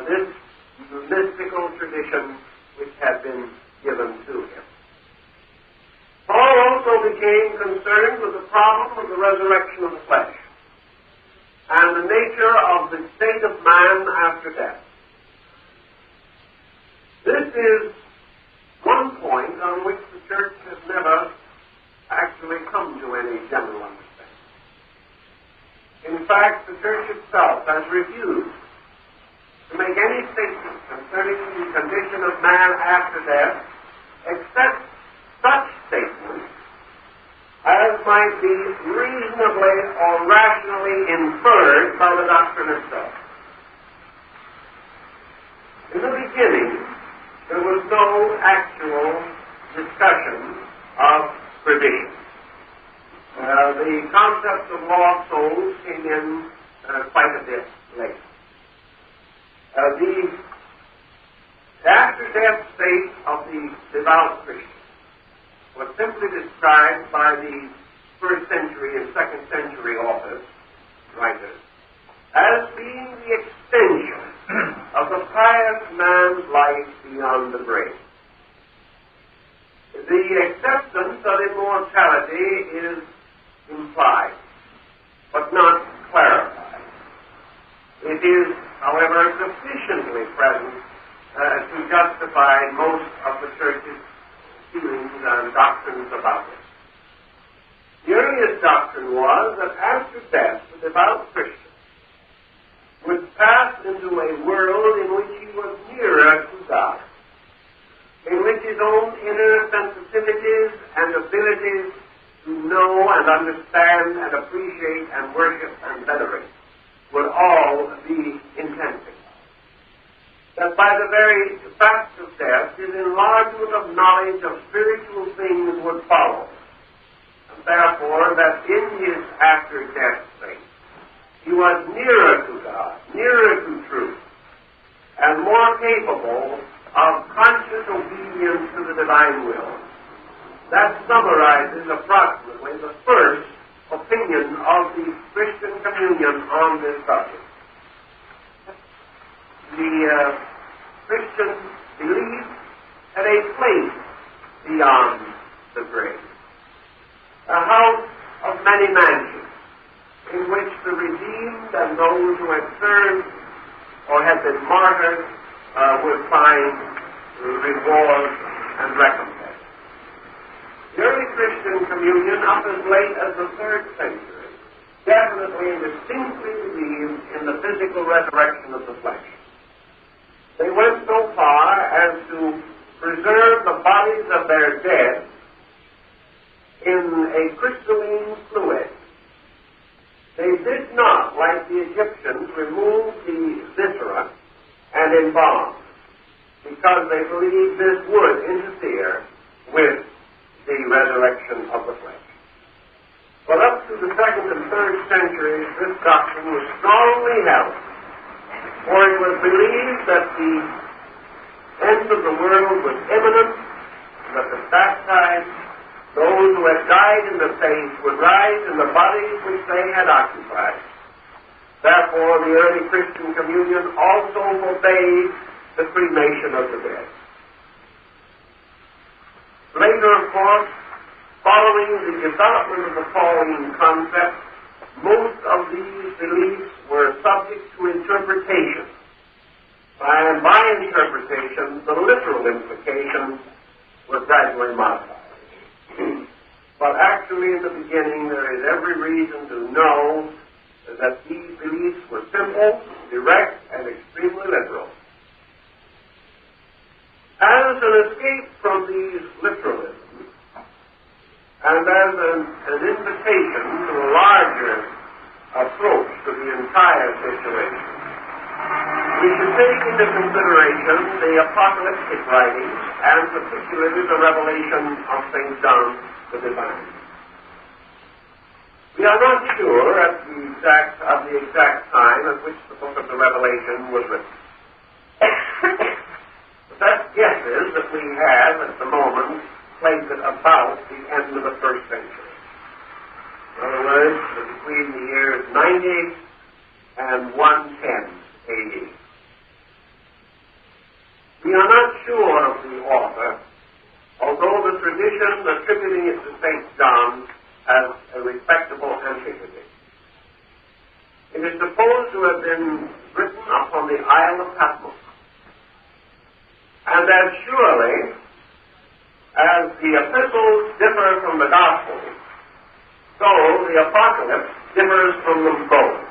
this mystical tradition which had been given to him. Paul also became concerned with the problem of the resurrection of the flesh and the nature of the state of man after death. This is one point on which the church has never actually come to any general understanding. In fact, the church itself has refused to make any statement concerning the condition of man after death, except such statements as might be reasonably or rationally inferred by the doctrine itself. In the beginning, there was no actual discussion of perdition. The concept of lost souls came in quite a bit later. The after-death state of the devout Christian was simply described by the 1st century and 2nd century authors, writers, as being the extension of the pious man's life beyond the grave. The acceptance of immortality is implied, but not clarified. It is, however, sufficiently present to justify most of the Church's feelings and doctrines about it. The earliest doctrine was that after death, the devout Christian would pass into a world in which he was nearer to God, in which his own inner sensitivities and abilities to know and understand and appreciate and worship and venerate would all be intensified. That by the very fact of death, his enlargement of knowledge of spiritual things would follow. And therefore, that in his after-death state, he was nearer to God, nearer to truth, and more capable of conscious obedience to the divine will. That summarizes approximately the first opinion of the Christian communion on this subject. The Christian belief had a place beyond the grave, a house of many mansions, in which the redeemed and those who had served or had been martyred would find reward and recompense. The early Christian communion, up as late as the 3rd century, definitely and distinctly believed in the physical resurrection of the flesh. They went so far as to preserve the bodies of their dead in a crystalline fluid. They did not, like the Egyptians, remove the viscera and embalm, because they believed this would interfere with the resurrection of the flesh. But up to the 2nd and 3rd centuries, this doctrine was strongly held, for it was believed that the end of the world was imminent, and that the baptized, those who had died in the faith, would rise in the bodies which they had occupied. Therefore, the early Christian communion also forbade the cremation of the dead. Later, of course, following the development of the Pauline concept, most of these beliefs were subject to interpretation. And by interpretation, the literal implications were gradually modified. But actually, in the beginning, there is every reason to know that these beliefs were simple, direct, and extremely literal. As an escape from these literalisms, and as an invitation to a larger approach to the entire situation, we should take into consideration the apocalyptic writings, and particularly the revelation of St. John the Divine. We are not sure of the exact time at which the book of the Revelation was written. The best guesses that we have at the moment place it about the end of the 1st century. In other words, between the years 90 and 110 AD. We are not sure of the author, although the tradition attributing it to St. John has a respectable antiquity. It is supposed to have been written upon the Isle of Patmos. And as surely as the Epistles differ from the Gospels, so the Apocalypse differs from them both.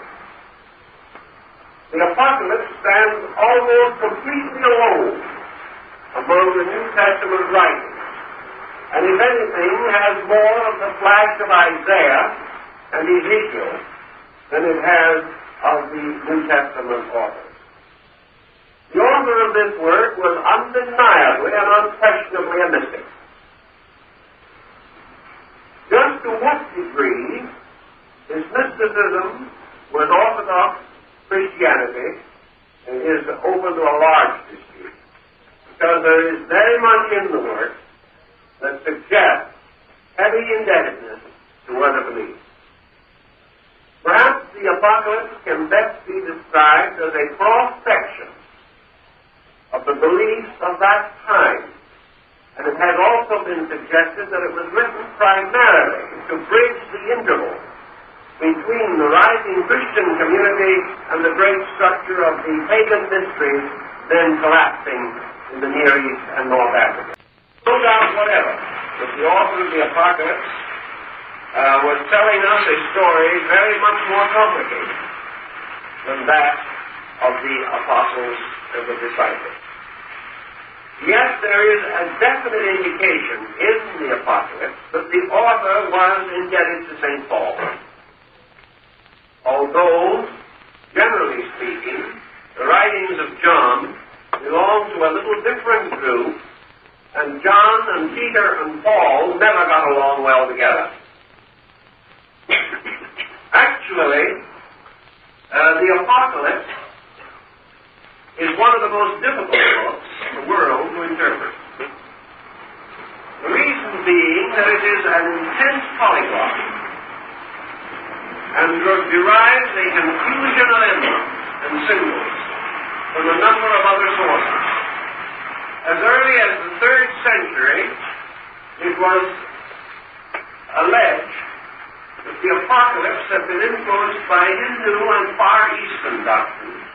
The Apocalypse stands almost completely alone among the New Testament writings, and if anything, has more of the flash of Isaiah and Ezekiel than it has of the New Testament authors. The author of this work was undeniably and unquestionably a mystic. Just to what degree his mysticism was Orthodox Christianity is open to a large dispute, because there is very much in the work that suggests heavy indebtedness to other beliefs. Perhaps the Apocalypse can best be described as a cross-section of the beliefs of that time, and it has also been suggested that it was written primarily to bridge the interval between the rising Christian community and the great structure of the pagan mysteries then collapsing in the Near East and North Africa. No doubt whatever that the author of the Apocalypse was telling us a story very much more complicated than that of the apostles and the disciples. Yes, there is a definite indication in the Apocalypse that the author was indebted to St. Paul. Although, generally speaking, the writings of John belong to a little different group, and John and Peter and Paul never got along well together. Actually, the Apocalypse is one of the most difficult books in the world to interpret. The reason being that it is an intense polyglot and derives a confusion of emblems and symbols from a number of other sources. As early as the 3rd century, it was alleged that the Apocalypse had been influenced by Hindu and Far Eastern doctrines,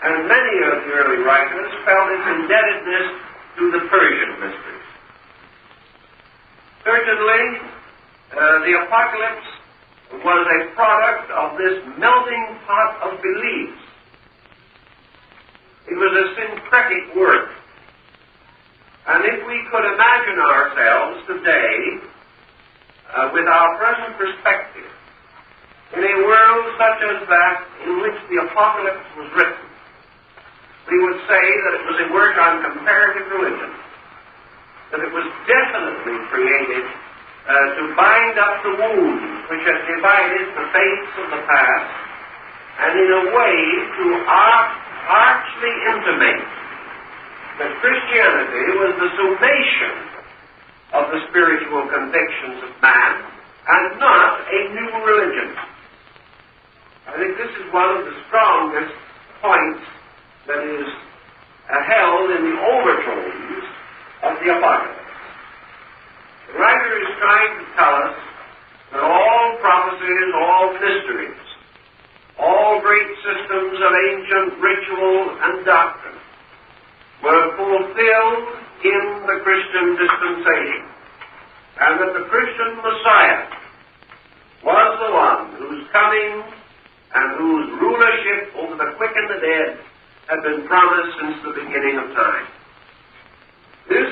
and many of the early writers felt its indebtedness to the Persian mysteries. Certainly, the Apocalypse was a product of this melting pot of beliefs. It was a syncretic work. And if we could imagine ourselves today, with our present perspective, in a world such as that in which the Apocalypse was written, we would say that it was a work on comparative religion, that it was definitely created to bind up the wounds which had divided the faiths of the past, and in a way to archly intimate that Christianity was the summation of the spiritual convictions of man, and not a new religion. I think this is one of the strongest points that is held in the overtones of the Apocalypse. The writer is trying to tell us that all prophecies, all mysteries, all great systems of ancient ritual and doctrine were fulfilled in the Christian dispensation, and that the Christian Messiah was the one whose coming and whose rulership over the quick and the dead had been promised since the beginning of time. This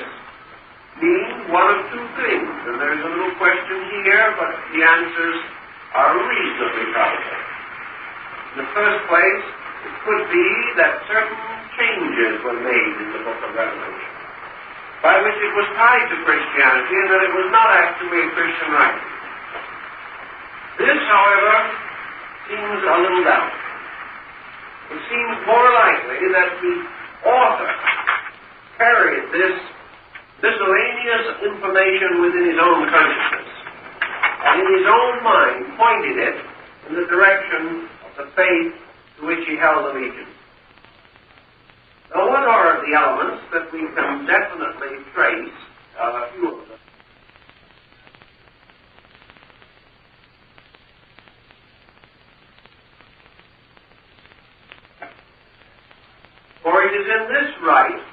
means one of two things, and there's a little question here, but the answers are reasonably probable. In the first place, it could be that certain changes were made in the book of Revelation, by which it was tied to Christianity, and that it was not actually a Christian writing. This, however, seems a little doubtful. It seems more likely that the author carried this miscellaneous information within his own consciousness, and in his own mind pointed it in the direction of the faith to which he held allegiance. Now, what are the elements that we can definitely trace? A few of them. For it is in this rite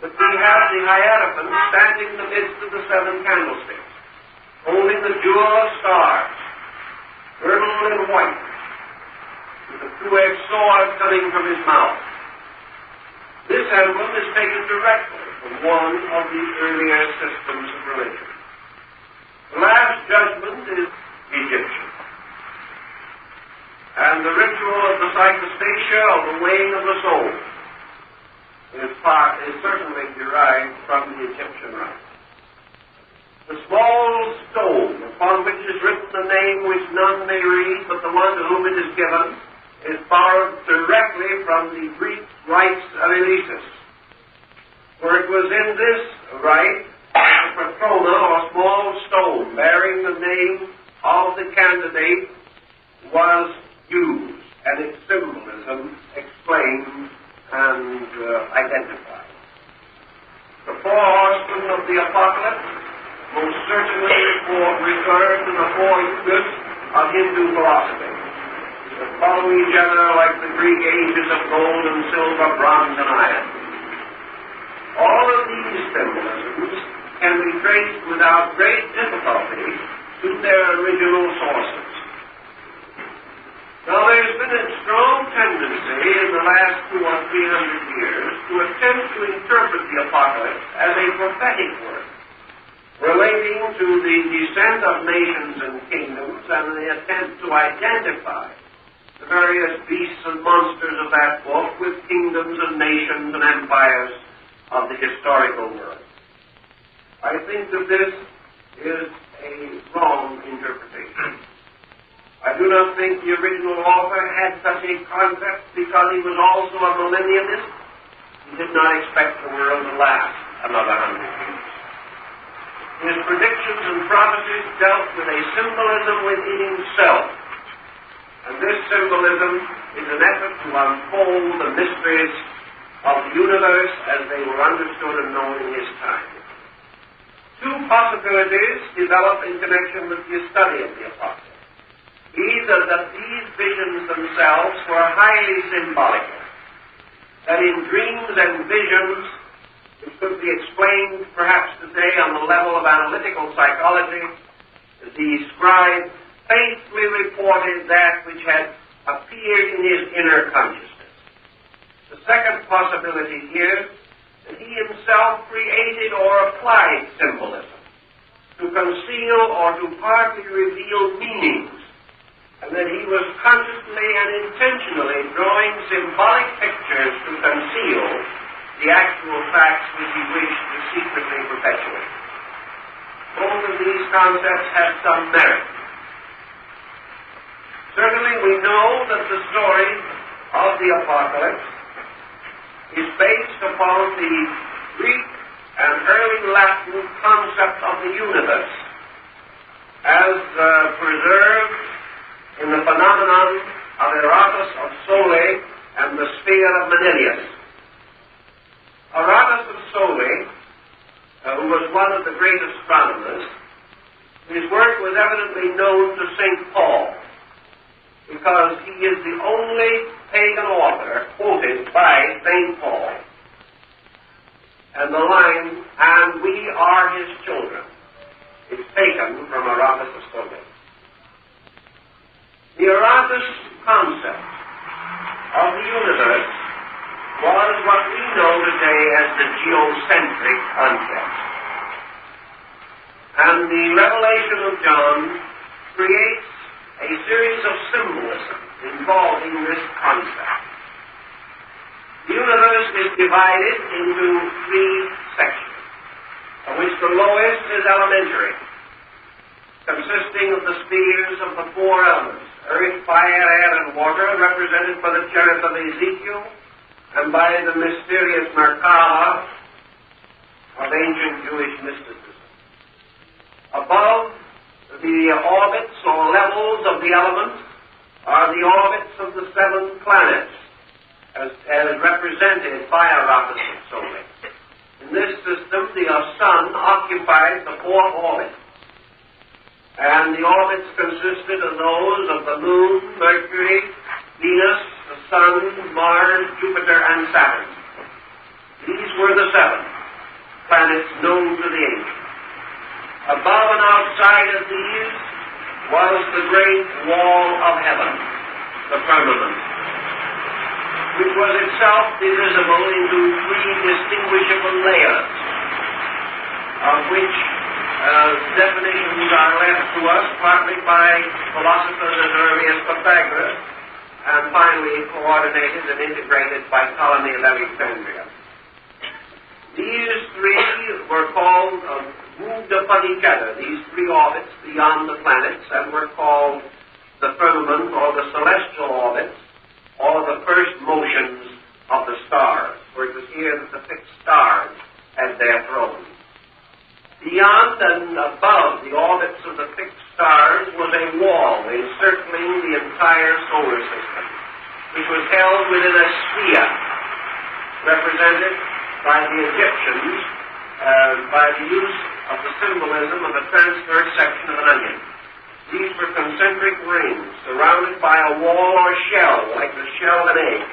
that we have the Hierophant standing in the midst of the 7 candlesticks, holding the jewel of stars, girdled in white, with a two-edged sword coming from his mouth. This emblem is taken directly from one of the earlier systems of religion. The last judgment is Egyptian, and the ritual of the psychostasia, of the weighing of the soul, is certainly derived from the Egyptian rite. The small stone upon which is written the name which none may read but the one to whom it is given is borrowed directly from the Greek rites of Epistles. For it was in this rite that the patrona, or small stone bearing the name of the candidate, was used, and its symbolism explained and identified. The 4 horsemen of the Apocalypse most certainly refer to the 4 yugas of Hindu philosophy, that follow each other like the Greek ages of gold and silver, bronze and iron. All of these symbolisms can be traced without great difficulty to their original sources. Now, there's been a strong tendency in the last 200 or 300 years to attempt to interpret the Apocalypse as a prophetic work, relating to the descent of nations and kingdoms, and the attempt to identify the various beasts and monsters of that book with kingdoms and nations and empires of the historical world. I think that this is a wrong interpretation. I do not think the original author had such a concept because he was also a millennialist. He did not expect the world to last another 100 years. His predictions and prophecies dealt with a symbolism within himself. And this symbolism is an effort to unfold the mysteries of the universe as they were understood and known in his time. Two possibilities develop in connection with the study of the Apostle. Either that these visions themselves were highly symbolical, that in dreams and visions, which could be explained perhaps today on the level of analytical psychology, the scribe faithfully reported that which had appeared in his inner consciousness. The second possibility here, that he himself created or applied symbolism to conceal or to partly reveal meanings, and that he was consciously and intentionally drawing symbolic pictures to conceal the actual facts which he wished to secretly perpetuate. Both of these concepts have some merit. Certainly we know that the story of the Apocalypse is based upon the Greek and early Latin concept of the universe as preserved in the phenomenon of Aratus of Sole and the sphere of Manilius. Aratus of Sole, who was one of the great astronomers, his work was evidently known to St. Paul, because he is the only pagan author quoted by St. Paul. And the line, "and we are his children," is taken from Aratus of Sole. The Aratus concept of the universe was what we know today as the geocentric concept. And the revelation of John creates a series of symbolism involving this concept. The universe is divided into three sections, of which the lowest is elementary, consisting of the spheres of the four elements: earth, fire, air, and water, represented by the cherub of Ezekiel and by the mysterious Merkaba of ancient Jewish mysticism. Above the orbits or levels of the elements are the orbits of the seven planets, as represented by Aratus of Sole. In this system, the sun occupied the fourth orbit, and the orbits consisted of those of the moon, Mercury, Venus, the sun, Mars, Jupiter, and Saturn. These were the seven planets known to the ancients. Above and outside of these was the great wall of heaven, the firmament, which was itself divisible into three distinguishable layers, of which definitions are left to us partly by philosophers as early as Pythagoras, and finally coordinated and integrated by Ptolemy of Alexandria. These three were called, moved upon each other, these three orbits beyond the planets, and were called the firmament, or the celestial orbits, or the first motions of the stars, for it was here that the fixed stars had their thrones. Beyond and above the orbits of the fixed stars was a wall encircling the entire solar system, which was held within a sphere, represented by the Egyptians by the use of the symbolism of a transverse section of an onion. These were concentric rings surrounded by a wall or shell, like the shell of an egg.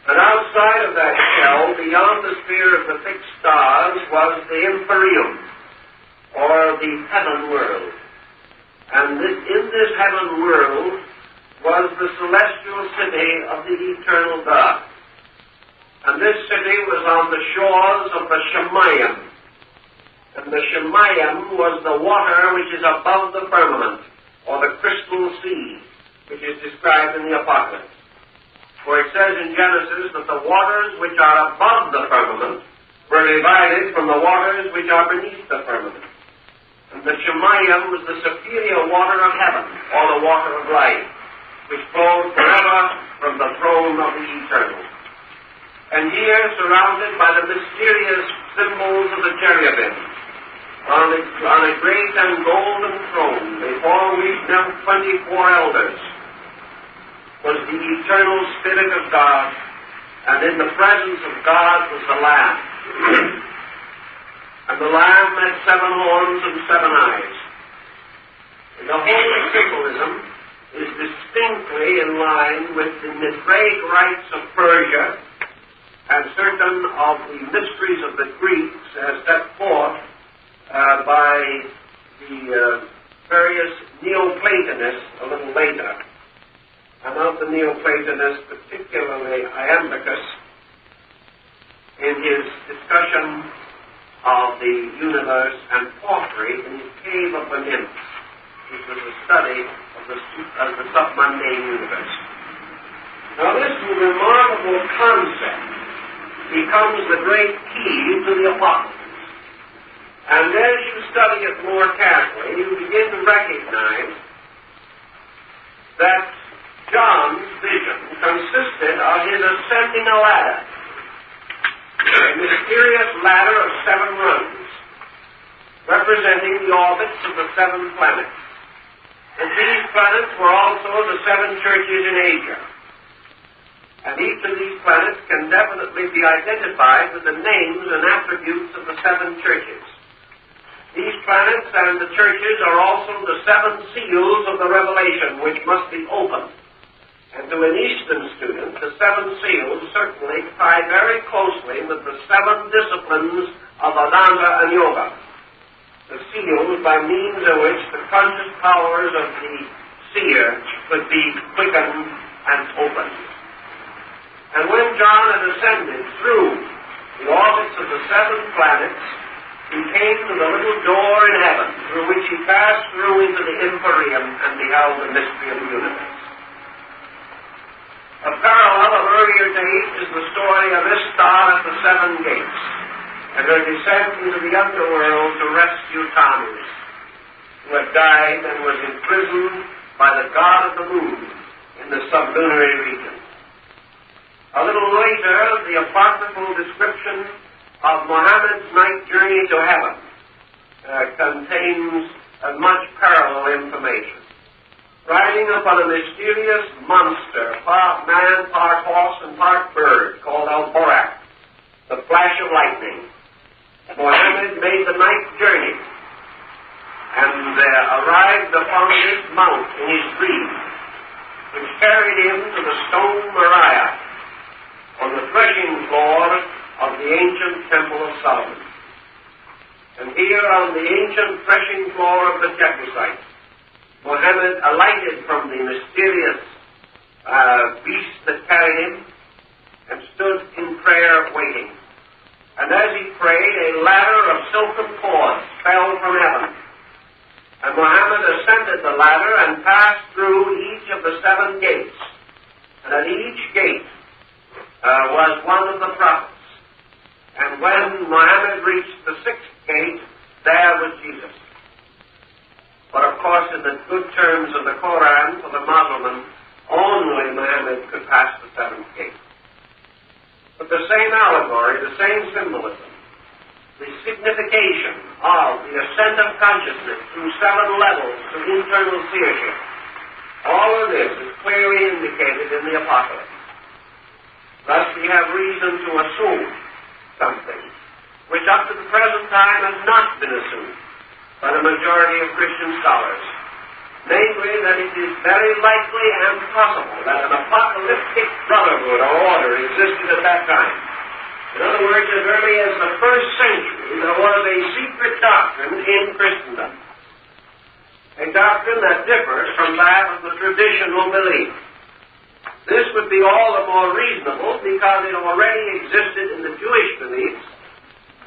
And outside of that shell, beyond the sphere of the fixed stars, was the empyrean, or the heaven world. And in this heaven world was the celestial city of the eternal God. And this city was on the shores of the Shemayim. And the Shemayim was the water which is above the firmament, or the crystal sea, which is described in the Apocalypse. For it says in Genesis that the waters which are above the firmament were divided from the waters which are beneath the firmament. And the Shemayim was the superior water of heaven, or the water of life, which flowed forever from the throne of the Eternal. And here, surrounded by the mysterious symbols of the cherubim, on a great and golden throne, before which knelt 24 elders, was the eternal Spirit of God, and in the presence of God was the Lamb. And the Lamb had 7 horns and 7 eyes. And the whole symbolism is distinctly in line with the Mithraic rites of Persia and certain of the mysteries of the Greeks as set forth by the various Neoplatonists a little later. And of the Neoplatonists, particularly Iamblichus, in his discussion of the universe, and Porphyry in his Cave of the Nymphs, which was a study of the submundane universe. Now this remarkable concept becomes the great key to the Epistles. And as you study it more carefully, you begin to recognize that John's vision consisted of his ascending a ladder, a mysterious ladder of 7 rungs, representing the orbits of the 7 planets. And these planets were also the 7 churches in Asia. And each of these planets can definitely be identified with the names and attributes of the 7 churches. These planets and the churches are also the 7 seals of the Revelation, which must be opened. And to an Eastern student, the 7 seals certainly tie very closely with the 7 disciplines of Vedanta and Yoga. The seals by means of which the conscious powers of the seer could be quickened and opened. And when John had ascended through the orbits of the 7 planets, he came to the little door in heaven, through which he passed through into the empyrean and beheld the mystery of the universe. A parallel of earlier dates is the story of Istar at the 7 gates, and her descent into the underworld to rescue Tammuz, who had died and was imprisoned by the god of the moon in the sublunary region. A little later, the apocryphal description of Muhammad's night journey to heaven contains much parallel information. Riding upon a mysterious monster, part man, part horse, and part bird, called Al-Borak, the flash of lightning, Muhammad made the night journey and arrived upon this mount in his dream, which carried him to the stone Moriah on the threshing floor of the ancient Temple of Solomon. And here on the ancient threshing floor of the Jebusites, Muhammad alighted from the mysterious beast that carried him and stood in prayer waiting. And as he prayed, a ladder of silken cords fell from heaven. And Muhammad ascended the ladder and passed through each of the 7 gates. And at each gate was one of the prophets. And when Muhammad reached the 6th gate, there was Jesus. But of course, in the good terms of the Quran, for the Muslim, only Muhammad could pass the 7th gate. But the same allegory, the same symbolism, the signification of the ascent of consciousness through 7 levels to internal seership, all of this is clearly indicated in the Apocalypse. Thus, we have reason to assume something which up to the present time has not been assumed by the majority of Christian scholars, namely that it is very likely and possible that an apocalyptic brotherhood or order existed at that time. In other words, as early as the 1st century, there was a secret doctrine in Christendom, a doctrine that differs from that of the traditional belief. This would be all the more reasonable because it already existed in the Jewish beliefs,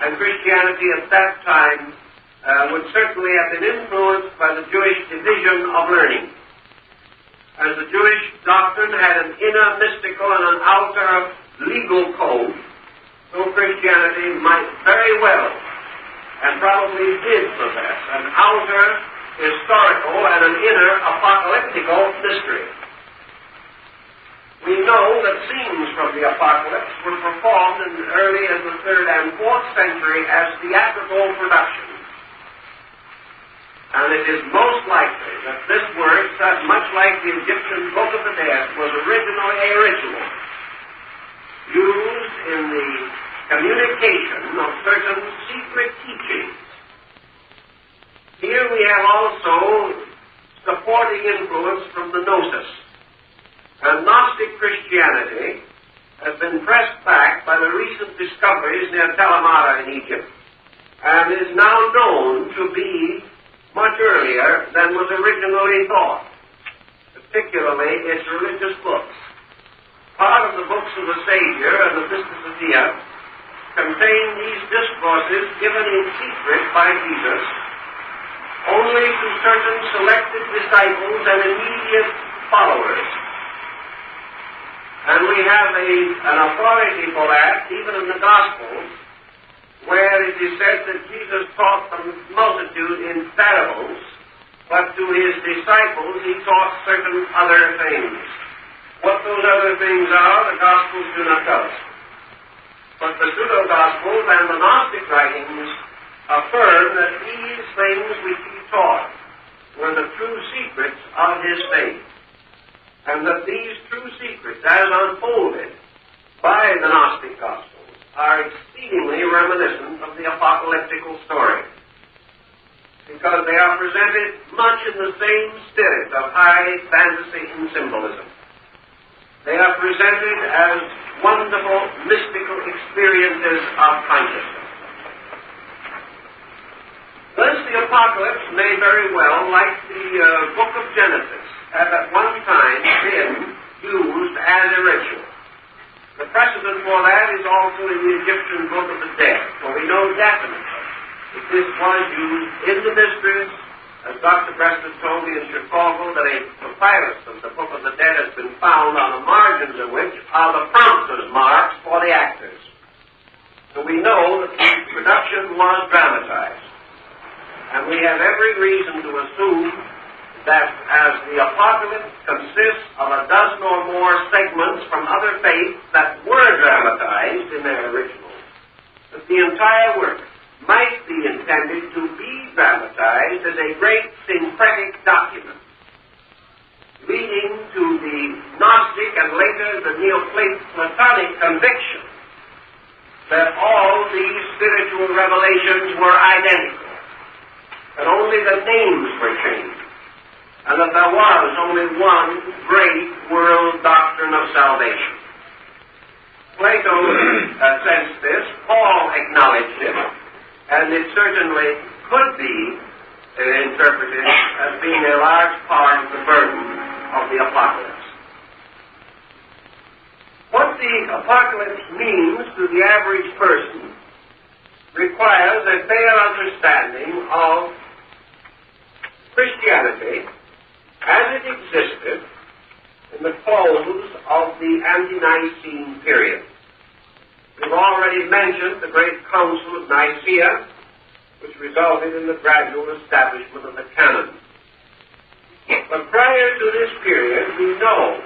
and Christianity at that time would certainly have been influenced by the Jewish division of learning. As the Jewish doctrine had an inner mystical and an outer legal code, so Christianity might very well and probably did possess, an outer historical and an inner apocalyptical mystery. We know that scenes from the Apocalypse were performed as early as the 3rd and 4th century as theatrical productions. And it is most likely that this work, much like the Egyptian Book of the Dead, was originally a ritual used in the communication of certain secret teachings. Here we have also supporting influence from the Gnosis. And Gnostic Christianity has been pressed back by the recent discoveries near Talamata in Egypt, and is now known to be much earlier than was originally thought, particularly its religious books. Part of the books of the Savior and the Pistis contain these discourses given in secret by Jesus only to certain selected disciples and immediate followers. And we have an authority for that, even in the Gospels, where it is said that Jesus taught the multitude in parables, but to his disciples he taught certain other things. What those other things are, the Gospels do not tell us. But the pseudo-Gospels and the Gnostic writings affirm that these things which he taught were the true secrets of his faith, and that these true secrets, as unfolded by the Gnostic Gospels, are exceedingly reminiscent of the apocalyptical story, because they are presented much in the same spirit of high fantasy and symbolism. They are presented as wonderful mystical experiences of consciousness. Thus, the Apocalypse may very well, like the book of Genesis, have at one time been used as a ritual. The precedent for that is also in the Egyptian Book of the Dead, for we know definitely that this was used in the mysteries, as Dr. Preston told me in Chicago, that a papyrus of the Book of the Dead has been found on the margins of which are the prompter's marks for the actors. So we know that the production was dramatized. And we have every reason to assume that as the Apocalypse consists of a dozen or more segments from other faiths that were dramatized in their originals, that the entire work might be intended to be dramatized as a great syncretic document, leading to the Gnostic and later the Neoplatonic conviction that all these spiritual revelations were identical, that only the names were changed, and that there was only one great world doctrine of salvation. Plato sensed this, Paul acknowledged it, and it certainly could be interpreted as being a large part of the burden of the Apocalypse. What the Apocalypse means to the average person requires a fair understanding of Christianity as it existed in the close of the ante-Nicene period. We've already mentioned the great Council of Nicaea, which resulted in the gradual establishment of the canon. But prior to this period, we know,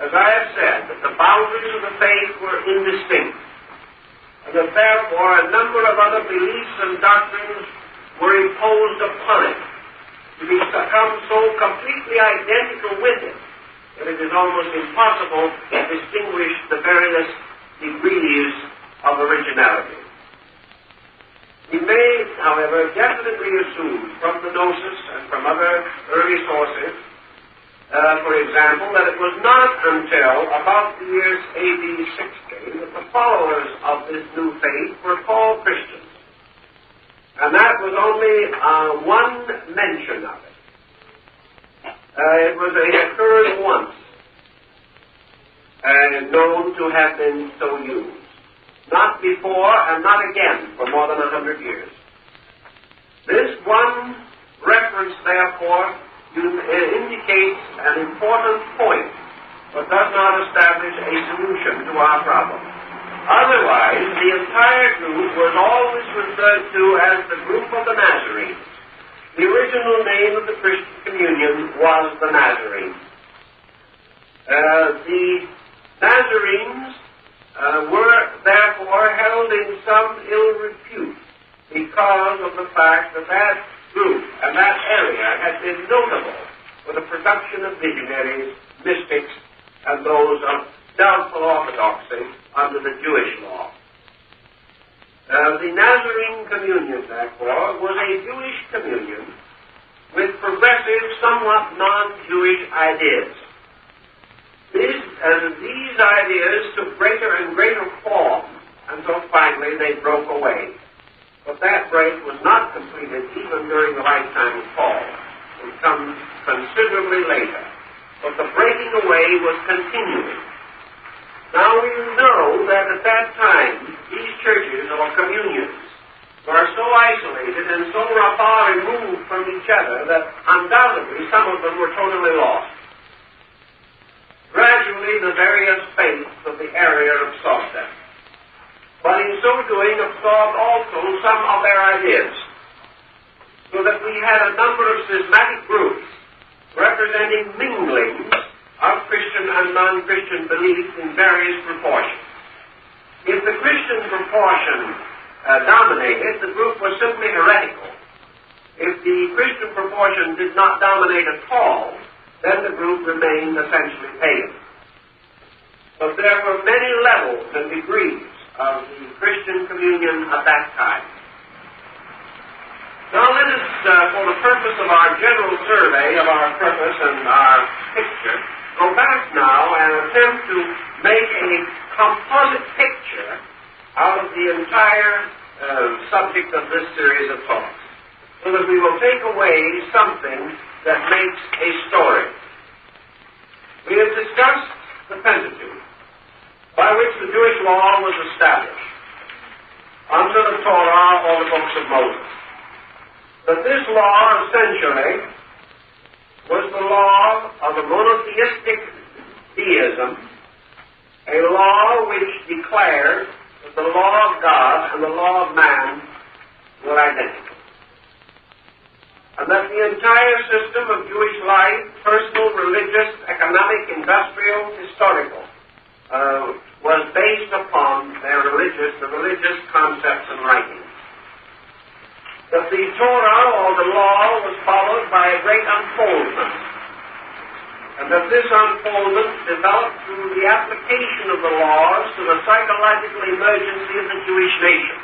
as I have said, that the boundaries of the faith were indistinct, and that therefore a number of other beliefs and doctrines were imposed upon it, to become so completely identical with it that it is almost impossible to distinguish the various degrees of originality. We may, however, definitely assume from the Gnosis and from other early sources, for example, that it was not until about the years AD 60 that the followers of this new faith were called Christians. And that was only one mention of it. It occurred once, known to have been so used. Not before and not again for more than 100 years. This one reference, therefore, indicates an important point, but does not establish a solution to our problem. Otherwise, the entire group was always referred to as the group of the Nazarenes. The original name of the Christian communion was the Nazarenes. The Nazarenes were therefore held in some ill repute because of the fact that that group and that area had been notable for the production of visionaries, mystics, and those of doubtful orthodoxy under the Jewish law. The Nazarene communion, therefore, was a Jewish communion with progressive, somewhat non-Jewish ideas. These ideas took greater and greater form until finally they broke away. But that break was not completed even during the lifetime of Paul. It comes considerably later. But the breaking away was continuing. Now we know that at that time, these churches or communions were so isolated and so far removed from each other that undoubtedly some of them were totally lost. Gradually, the various faiths of the area absorbed them. But in so doing, absorbed also some of their ideas, so that we had a number of schismatic groups representing minglings of Christian and non-Christian beliefs in various proportions. If the Christian proportion dominated, the group was simply heretical. If the Christian proportion did not dominate at all, then the group remained essentially pagan. But there were many levels and degrees of the Christian communion at that time. Now let us, for the purpose of our general survey of our purpose and our picture, go back now and attempt to make a composite picture out of the entire subject of this series of talks, so that we will take away something that makes a story. We have discussed the Pentateuch, by which the Jewish law was established under the Torah or the books of Moses. That this law essentially was the law of a monotheistic deism, a law which declared that the law of God and the law of man were identical. And that the entire system of Jewish life, personal, religious, economic, industrial, historical, was based upon the religious concepts and writings. That the Torah or the law was followed by a great unfoldment, and that this unfoldment developed through the application of the laws to the psychological emergency of the Jewish nation,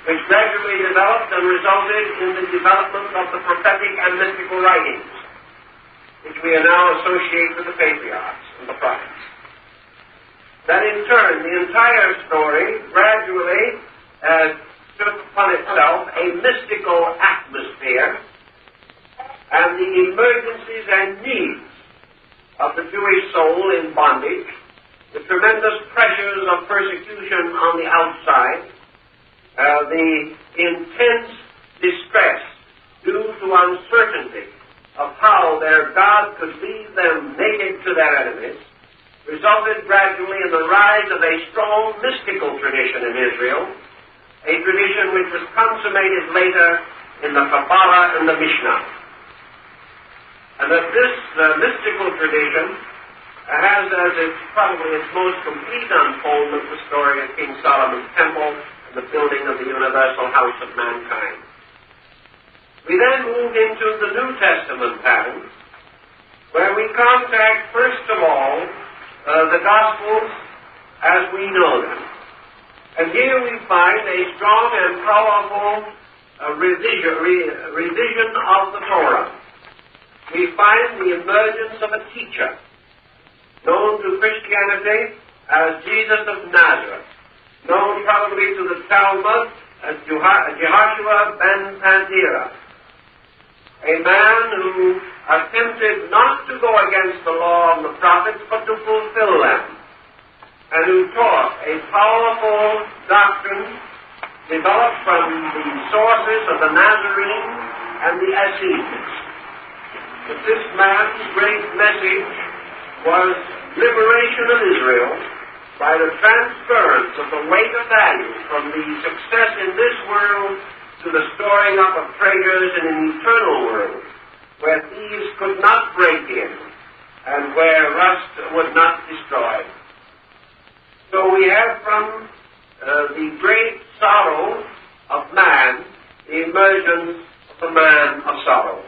which gradually developed and resulted in the development of the prophetic and mystical writings, which we now associate with the patriarchs and the prophets. That in turn, the entire story gradually took upon itself a mystical atmosphere, and the emergencies and needs of the Jewish soul in bondage, the tremendous pressures of persecution on the outside, the intense distress due to uncertainty of how their God could leave them naked to their enemies, resulted gradually in the rise of a strong mystical tradition in Israel, a tradition which was consummated later in the Kabbalah and the Mishnah. And that this mystical tradition has as probably its most complete unfoldment the story of King Solomon's temple and the building of the universal house of mankind. We then move into the New Testament pattern, where we contact, first of all, the Gospels as we know them. And here we find a strong and powerful revision of the Torah. We find the emergence of a teacher, known to Christianity as Jesus of Nazareth, known probably to the Talmud as Jehoshua ben Pantera, a man who attempted not to go against the law and the prophets, but to fulfill them, and who taught a powerful doctrine developed from the sources of the Nazarene and the Essenes. But this man's great message was liberation of Israel by the transference of the weight of value from the success in this world to the storing up of treasures in an eternal world, where thieves could not break in and where rust would not destroy. So we have from the great sorrow of man the emergence of the man of sorrow.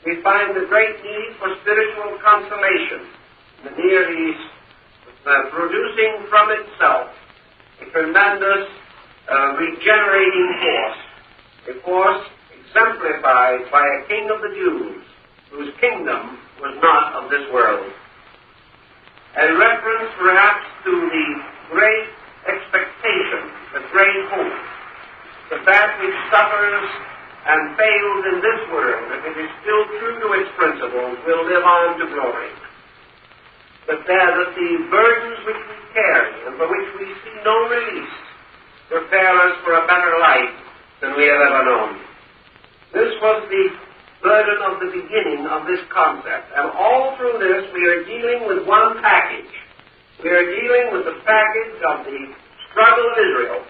We find the great need for spiritual consolation in the Near East, producing from itself a tremendous regenerating force, a force exemplified by a king of the Jews, whose kingdom was not of this world. A reference perhaps to the great expectation, the great hope, that which suffers and fails in this world, if it is still true to its principles, will live on to glory. But that the burdens which we carry and for which we see no release prepare us for a better life than we have ever known. This was the burden of the beginning of this concept. And all through this we are dealing with one package. We are dealing with the package of the struggle of Israel.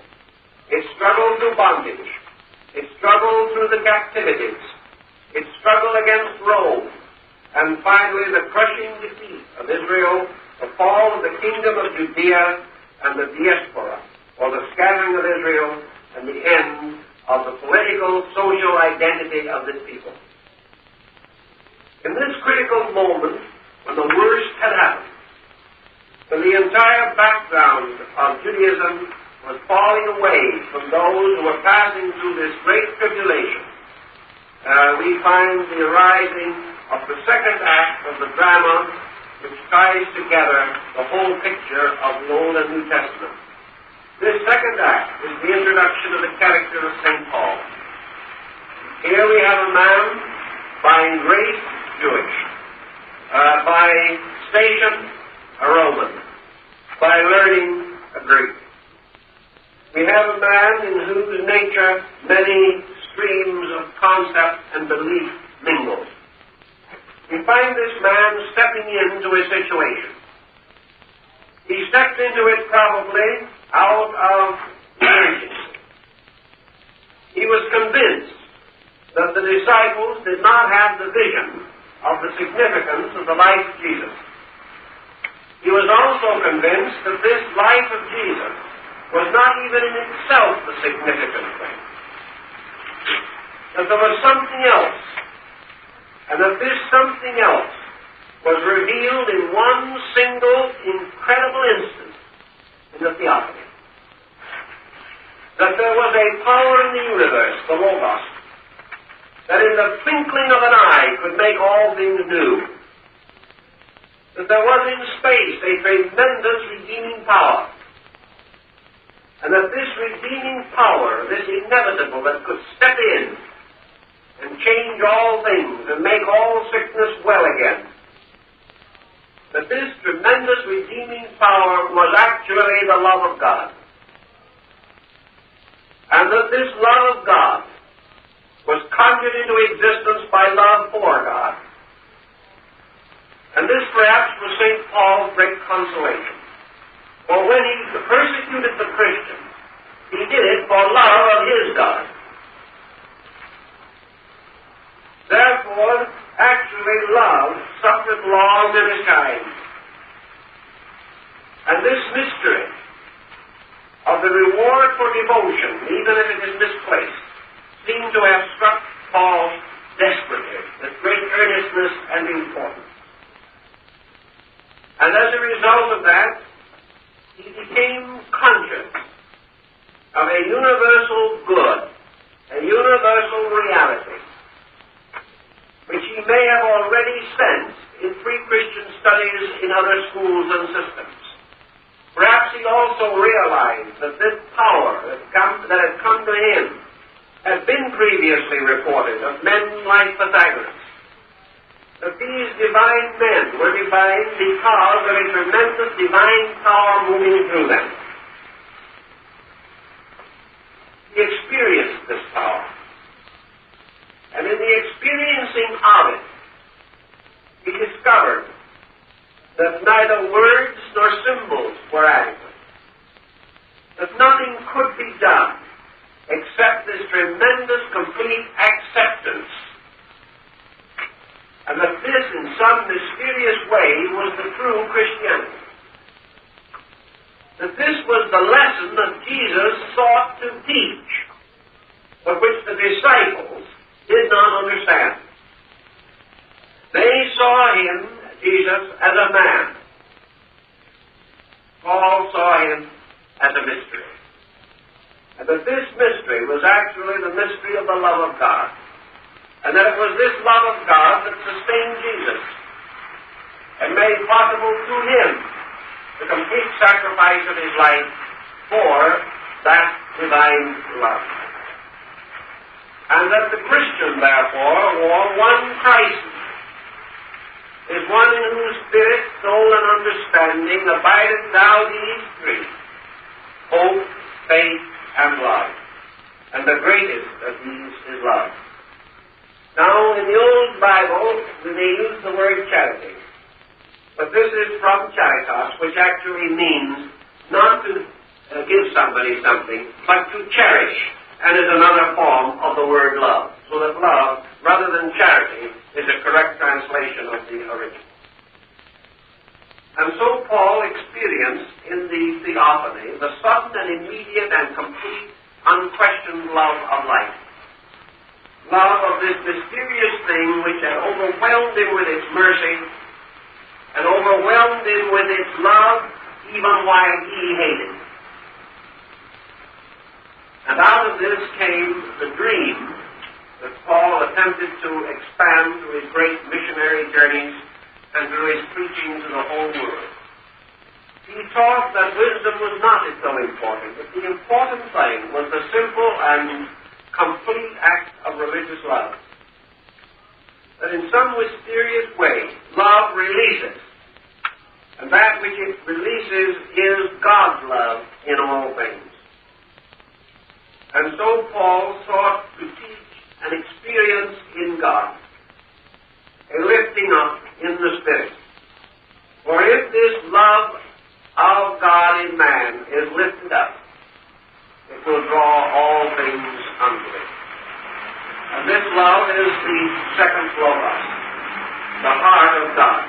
Its struggle through bondage. Its struggle through the captivities. Its struggle against Rome. And finally the crushing defeat of Israel, the fall of the kingdom of Judea and the diaspora, or the scattering of Israel and the end of the political, social identity of this people. In this critical moment, when the worst had happened, when the entire background of Judaism was falling away from those who were passing through this great tribulation, we find the arising of the second act of the drama which ties together the whole picture of the Old and New Testament. This second act is the introduction of the character of St. Paul. Here we have a man by race Jewish, by station a Roman, by learning a Greek. We have a man in whose nature many streams of concept and belief mingle. We find this man stepping into a situation. He stepped into it probably out of urgency. He was convinced that the disciples did not have the vision of the significance of the life of Jesus. He was also convinced that this life of Jesus was not even in itself the significant thing. That there was something else, and that this something else was revealed in one single incredible instant in the theophany. That there was a power in the universe, the Logos, that in the twinkling of an eye could make all things new. That there was in space a tremendous redeeming power. And that this redeeming power, this inevitable that could step in and change all things and make all sickness well again, that this tremendous redeeming power was actually the love of God. And that this love of God was conjured into existence by love for God. And this perhaps was St. Paul's great consolation. For when he persecuted the Christians, he did it for love of his God. Therefore, actually love suffered long and is kind. And this mystery of the reward for devotion, even if it is misplaced, seemed to have struck Paul desperately, with great earnestness and importance. And as a result of that, he became conscious of a universal good, a universal reality, which he may have already sensed in pre-Christian studies in other schools and systems. Perhaps he also realized that this power that had come to him had been previously reported of men like Pythagoras. That these divine men were divine because of a tremendous divine power moving through them. He experienced this power. And in the experiencing of it, he discovered that neither words nor symbols were adequate, that nothing could be done except this tremendous, complete acceptance, and that this, in some mysterious way, was the true Christianity. That this was the lesson that Jesus sought to teach, but which the disciples did not understand. They saw him, Jesus, as a man. Paul saw him as a mystery. And that this mystery was actually the mystery of the love of God. And that it was this love of God that sustained Jesus and made possible to him the complete sacrifice of his life for that divine love. And that the Christian, therefore, or one Christ, is one in whose spirit, soul, and understanding abideth now these three: hope, faith, and love. And the greatest of these is love. Now, in the Old Bible, they use the word charity. But this is from charitas, which actually means not to give somebody something, but to cherish, and is another form of the word love. So that love, rather than charity, is a correct translation of the original. And so Paul experienced in the theophany the sudden and immediate and complete, unquestioned love of life. Love of this mysterious thing which had overwhelmed him with its mercy and overwhelmed him with its love even while he hated. And out of this came the dream that Paul attempted to expand through his great missionary journeys and through his preaching to the whole world. He taught that wisdom was not so important, but the important thing was the simple and complete act of religious love. That in some mysterious way, love releases. And that which it releases is God's love in all things. And so Paul sought to teach an experience in God, a lifting up in the Spirit. For if this love of God in man is lifted up, it will draw all things unto it. And this love is the second logos, the heart of God.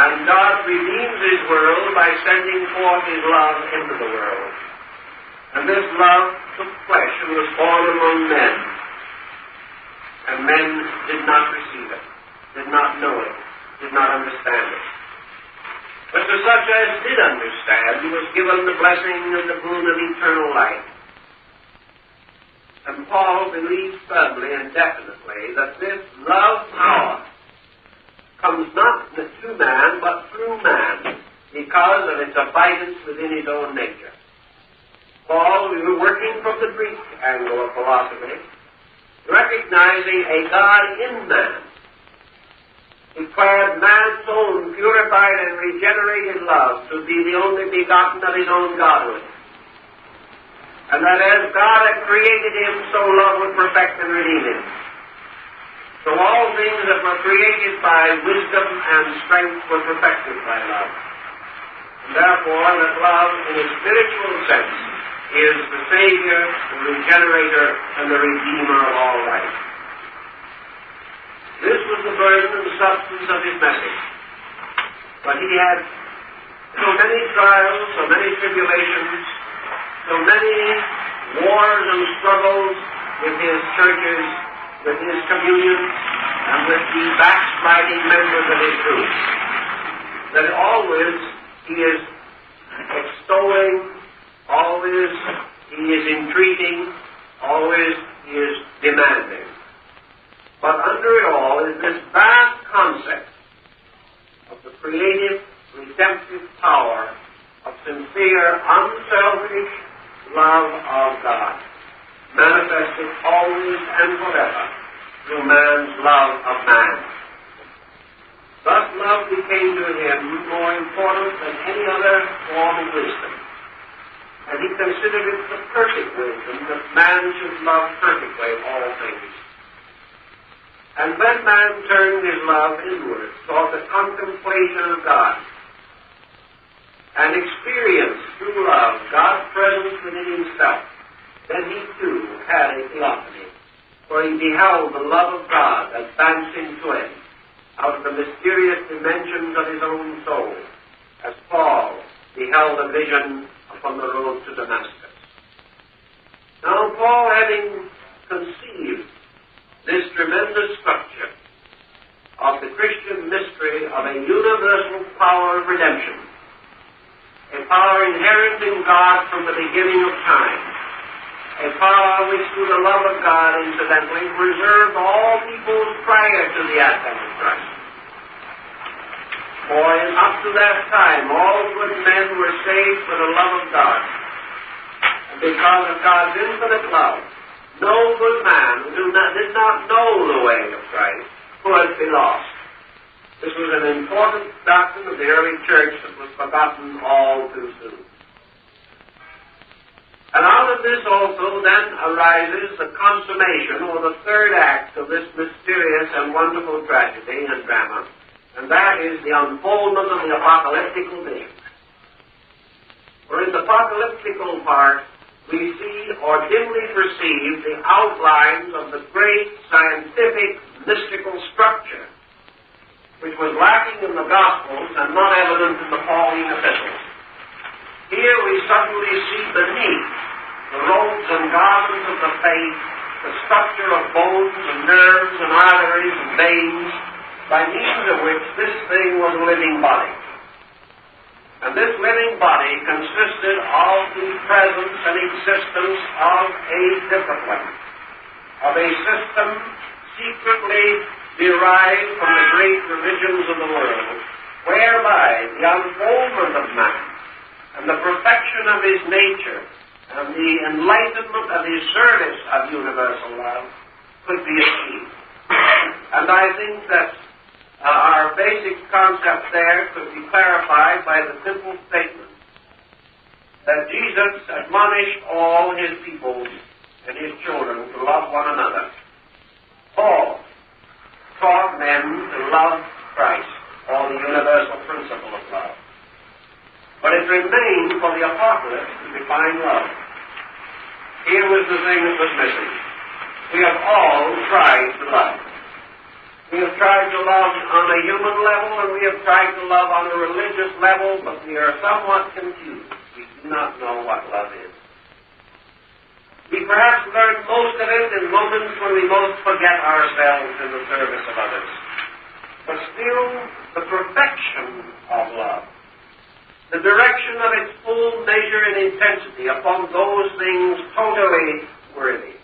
And God redeems his world by sending forth his love into the world. And this love took flesh and was born among men. And men did not receive it, did not know it, did not understand it. But to such as did understand, he was given the blessing and the boon of eternal life. And Paul believed firmly and definitely that this love power comes not to man, but through man, because of its abidance within his own nature. Paul, we were working from the Greek angle of philosophy, recognizing a God in man, declared man's own purified and regenerated love to be the only begotten of his own Godhood. And that as God had created him, so love would perfect and redeem him. So all things that were created by wisdom and strength were perfected by love. And therefore, that love, in a spiritual sense, is the Savior, the Regenerator, and the Redeemer of all life. This was the burden and substance of his message. But he had so many trials, so many tribulations, so many wars and struggles with his churches, with his communion, and with the backsliding members of his group, that always he is extolling, always he is entreating, always he is demanding. But under it all is this vast concept of the creative, redemptive power of sincere, unselfish love of God, manifested always and forever through man's love of man. Thus love became to him more important than any other form of wisdom. And he considered it the perfect wisdom that man should love perfectly all things. And when man turned his love inward toward the contemplation of God and experienced through love God's presence within himself, then he too had a theophany, for he beheld the love of God advancing to him out of the mysterious dimensions of his own soul, as Paul beheld a vision upon the road to Damascus. Now Paul, having conceived this tremendous structure of the Christian mystery of a universal power of redemption, a power inherent in God from the beginning of time, a power which through the love of God incidentally preserved all peoples prior to the advent of Christ. For up to that time all good men were saved for the love of God. And because of God's infinite love, no good man who did not know the way of Christ could be lost. This was an important doctrine of the early church that was forgotten all too soon. And out of this also then arises the consummation, or the third act of this mysterious and wonderful tragedy and drama, and that is the unfoldment of the apocalyptical vision. For in the apocalyptical part, we see or dimly perceive the outlines of the great scientific mystical structure which was lacking in the Gospels and not evident in the Pauline epistles. Here we suddenly see beneath the robes and garments of the faith the structure of bones and nerves and arteries and veins by means of which this thing was a living body. And this living body consisted of the presence and existence of a discipline, of a system secretly derived from the great religions of the world, whereby the unfoldment of man and the perfection of his nature and the enlightenment of his service of universal love could be achieved. And I think that our basic concept there could be clarified by the simple statement that Jesus admonished all his people and his children to love one another. Paul taught men to love Christ, or the universal principle of love. But it remained for the apocalypse to define love. Here was the thing that was missing. We have all tried to love. We have tried to love on a human level, and we have tried to love on a religious level, but we are somewhat confused. We do not know what love is. We perhaps learn most of it in moments when we most forget ourselves in the service of others. But still, the perfection of love, the direction of its full measure and intensity upon those things totally worthy,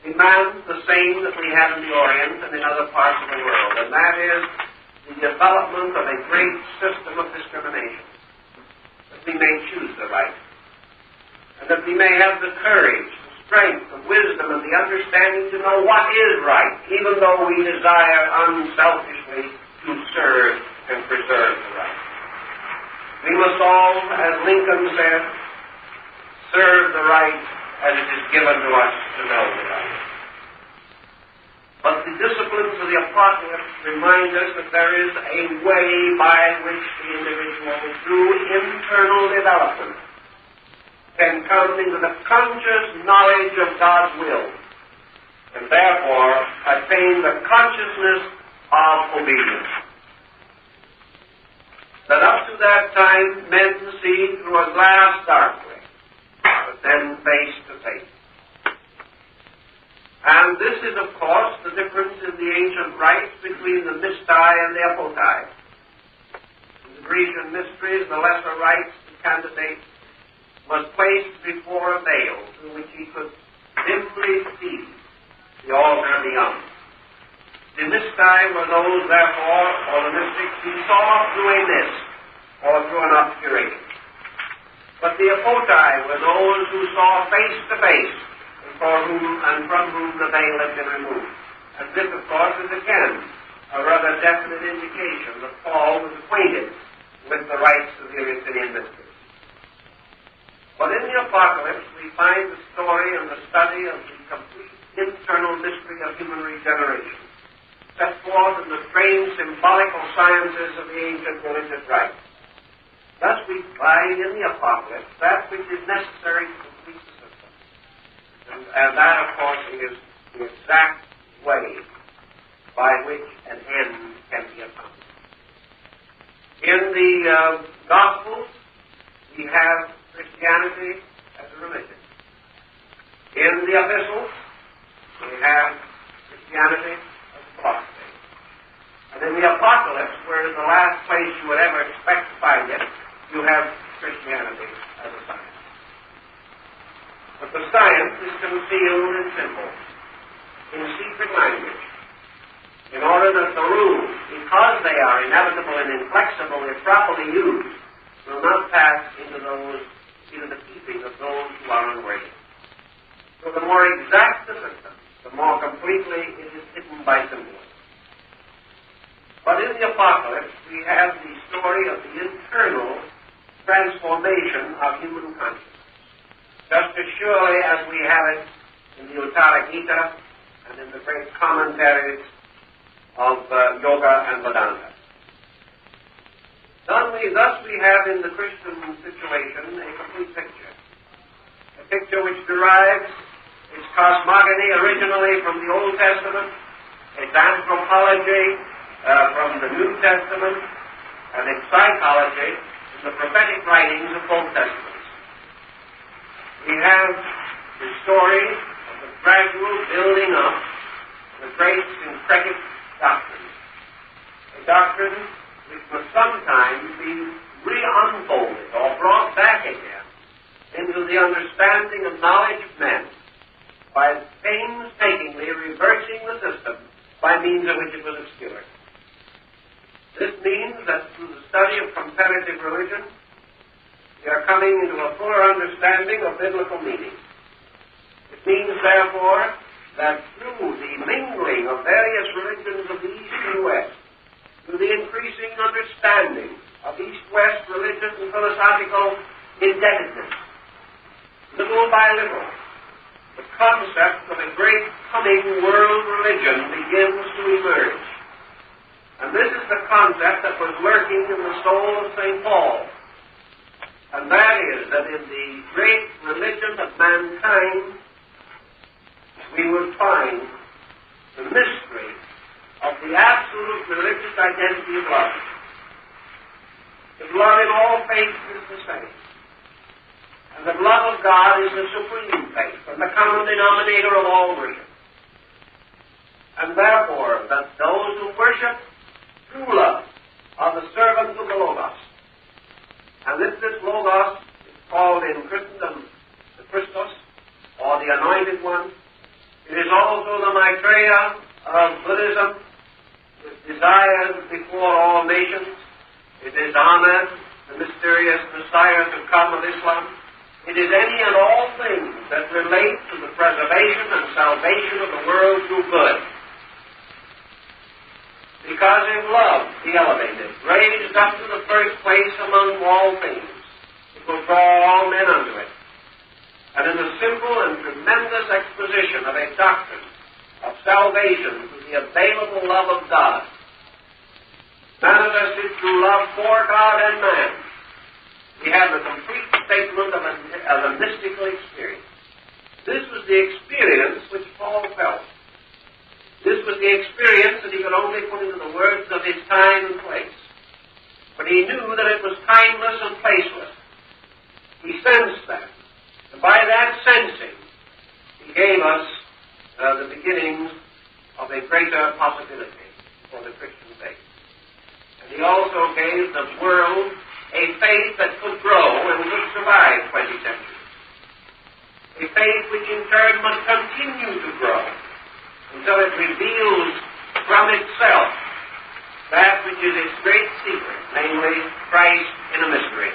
demands the same that we have in the Orient and in other parts of the world, and that is the development of a great system of discrimination, that we may choose the right, and that we may have the courage, the strength, the wisdom, and the understanding to know what is right, even though we desire unselfishly to serve and preserve the right. We must all, as Lincoln said, serve the right as it is given to us to know the right. But the disciplines of the apocalypse remind us that there is a way by which the individual, through internal development, can come into the conscious knowledge of God's will, and therefore attain the consciousness of obedience. That up to that time men see through a glass darkly, but then face to face. And this is, of course, the difference in the ancient rites between the mystai and the apotai. In the Grecian mysteries, the lesser rites, the candidate was placed before a veil through which he could dimly see the altar beyond. The mystai were those, therefore, or the mystics who saw through a mist or through an obscurity. But the apotai were those who saw face to face, and from whom the veil had been removed. And this, of course, is again a rather definite indication that Paul was acquainted with the rites of the Epistolian mysteries. But in the Apocalypse, we find the story and the study of the complete internal mystery of human regeneration, set forth in the strange symbolical sciences of the ancient religious rite. Thus we find in the Apocalypse that which is necessary to complete the system. And that, of course, is the exact way by which an end can be accomplished. In the Gospels, we have Christianity as a religion. In the Epistles, we have Christianity as a philosophy. And in the Apocalypse, where is the last place you would ever expect to find it, you have Christianity as a science. But the science is concealed in symbols, in secret language, in order that the rules, because they are inevitable and inflexible if properly used, will not pass into the keeping of those who are unworthy. So the more exact the system, the more completely it is hidden by symbolism. But in the Apocalypse, we have the story of the internal transformation of human consciousness, just as surely as we have it in the Uttara Gita and in the great commentaries of Yoga and Vedanta. Thus we have in the Christian situation a complete picture. A picture which derives its cosmogony originally from the Old Testament, its anthropology from the New Testament, and its psychology in the prophetic writings of both Testaments. We have the story of the gradual building up of the great syncretic doctrine, a doctrine which must sometimes be re-unfolded or brought back again into the understanding and knowledge of men by painstakingly reversing the system by means of which it was obscured. This means that through the study of comparative religion, we are coming into a fuller understanding of biblical meaning. It means, therefore, that through the mingling of various religions of the East and West, through the increasing understanding of East-West religious and philosophical indebtedness, little by little, the concept of a great coming world religion begins to emerge. And this is the concept that was lurking in the soul of St. Paul. And that is that in the great religion of mankind, we would find the mystery of the absolute religious identity of love. That love in all faiths is the same. And that love of God is the supreme faith and the common denominator of all worship. And therefore, that those who worship true love are the servants of the Logos. And this Logos is called in Christendom the Christos, or the Anointed One. It is also the Maitreya of Buddhism, which desires before all nations. It is Ahmed, the mysterious Messiah to come of Islam. It is any and all things that relate to the preservation and salvation of the world through good. Because in love, the elevated, raised up to the first place among all things, it will draw all men unto it. And in the simple and tremendous exposition of a doctrine of salvation through the available love of God, manifested through love for God and man, we have the complete statement of a mystical experience. This was the experience which Paul felt. This was the experience that he could only put into the words of his time and place. But he knew that it was timeless and placeless. He sensed that. And by that sensing, he gave us the beginnings of a greater possibility for the Christian faith. And he also gave the world a faith that could grow and could survive 20 centuries. A faith which in turn must continue to grow until it reveals from itself that which is its great secret, namely Christ in a mystery.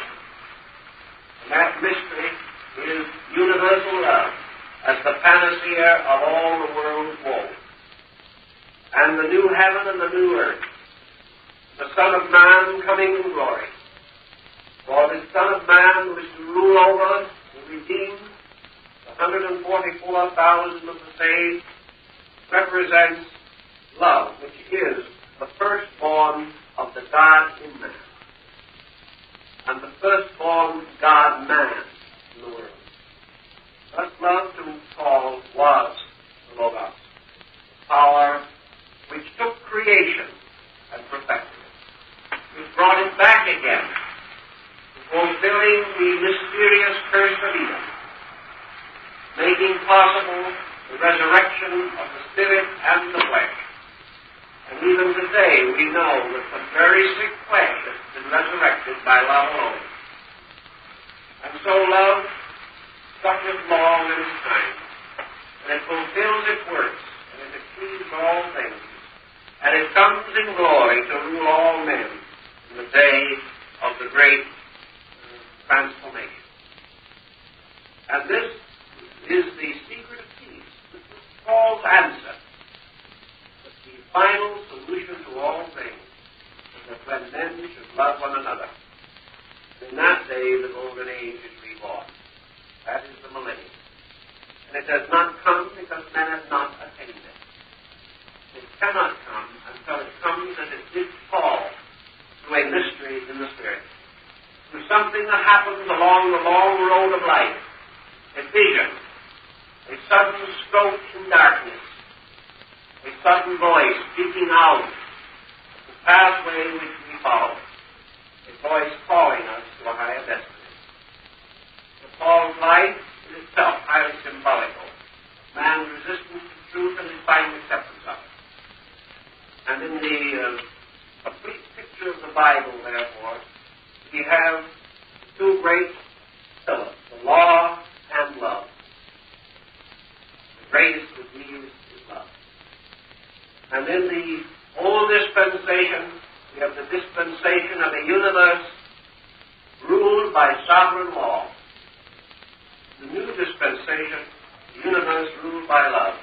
And that mystery is universal love as the panacea of all the world's woes. And the new heaven and the new earth, the Son of Man coming in glory. For this Son of Man who is to rule over us, to redeem the 144,000 of the saved, represents love, which is the firstborn of the God in man, and the firstborn God-man in the world. Thus love to Paul was the Logos, power which took creation and perfected it, which brought it back again, fulfilling the mysterious curse of Eden, making possible the resurrection of the spirit and the flesh. And even today we know that the very sick flesh has been resurrected by love alone. And so love suffers long in its time, and it fulfills its works, and it achieves all things, and it comes in glory to rule all men in the day of the great transformation. And this is the secret of peace. This is Paul's answer. That the final solution to all things is that when men should love one another. In that day, the golden age is reborn. That is the millennium. And it does not come because men have not attained it. It cannot come until it comes as it did Paul through a mystery in the Spirit. Through something that happens along the long road of life. A vision. A sudden stroke in darkness. A sudden voice speaking out the pathway which we follow. A voice calling us to a higher destiny. The Paul's life is itself highly symbolical. Man's resistance to truth and his final acceptance of it. And in the complete picture of the Bible, therefore, we have two great pillars, the law and love. The greatest of these is love. And in the old dispensation, we have the dispensation of a universe ruled by sovereign law. The new dispensation, the universe ruled by love.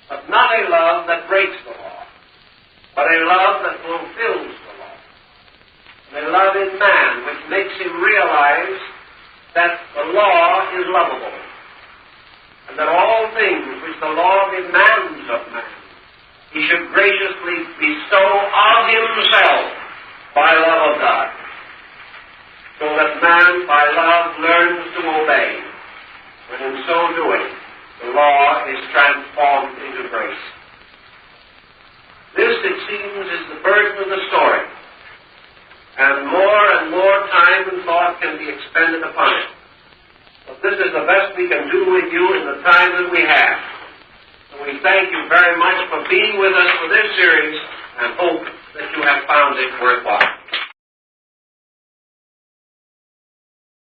But not a love that breaks the law, but a love that fulfills the law. And a love in man which makes him realize that the law is lovable, and that all things which the law demands of man, he should graciously bestow of himself by love of God, so that man by love learns to obey, and in so doing, the law is transformed into grace. This, it seems, is the burden of the story, and more time and thought can be expended upon it. But this is the best we can do with you in the time that we have. And we thank you very much for being with us for this series, and hope that you have found it worthwhile.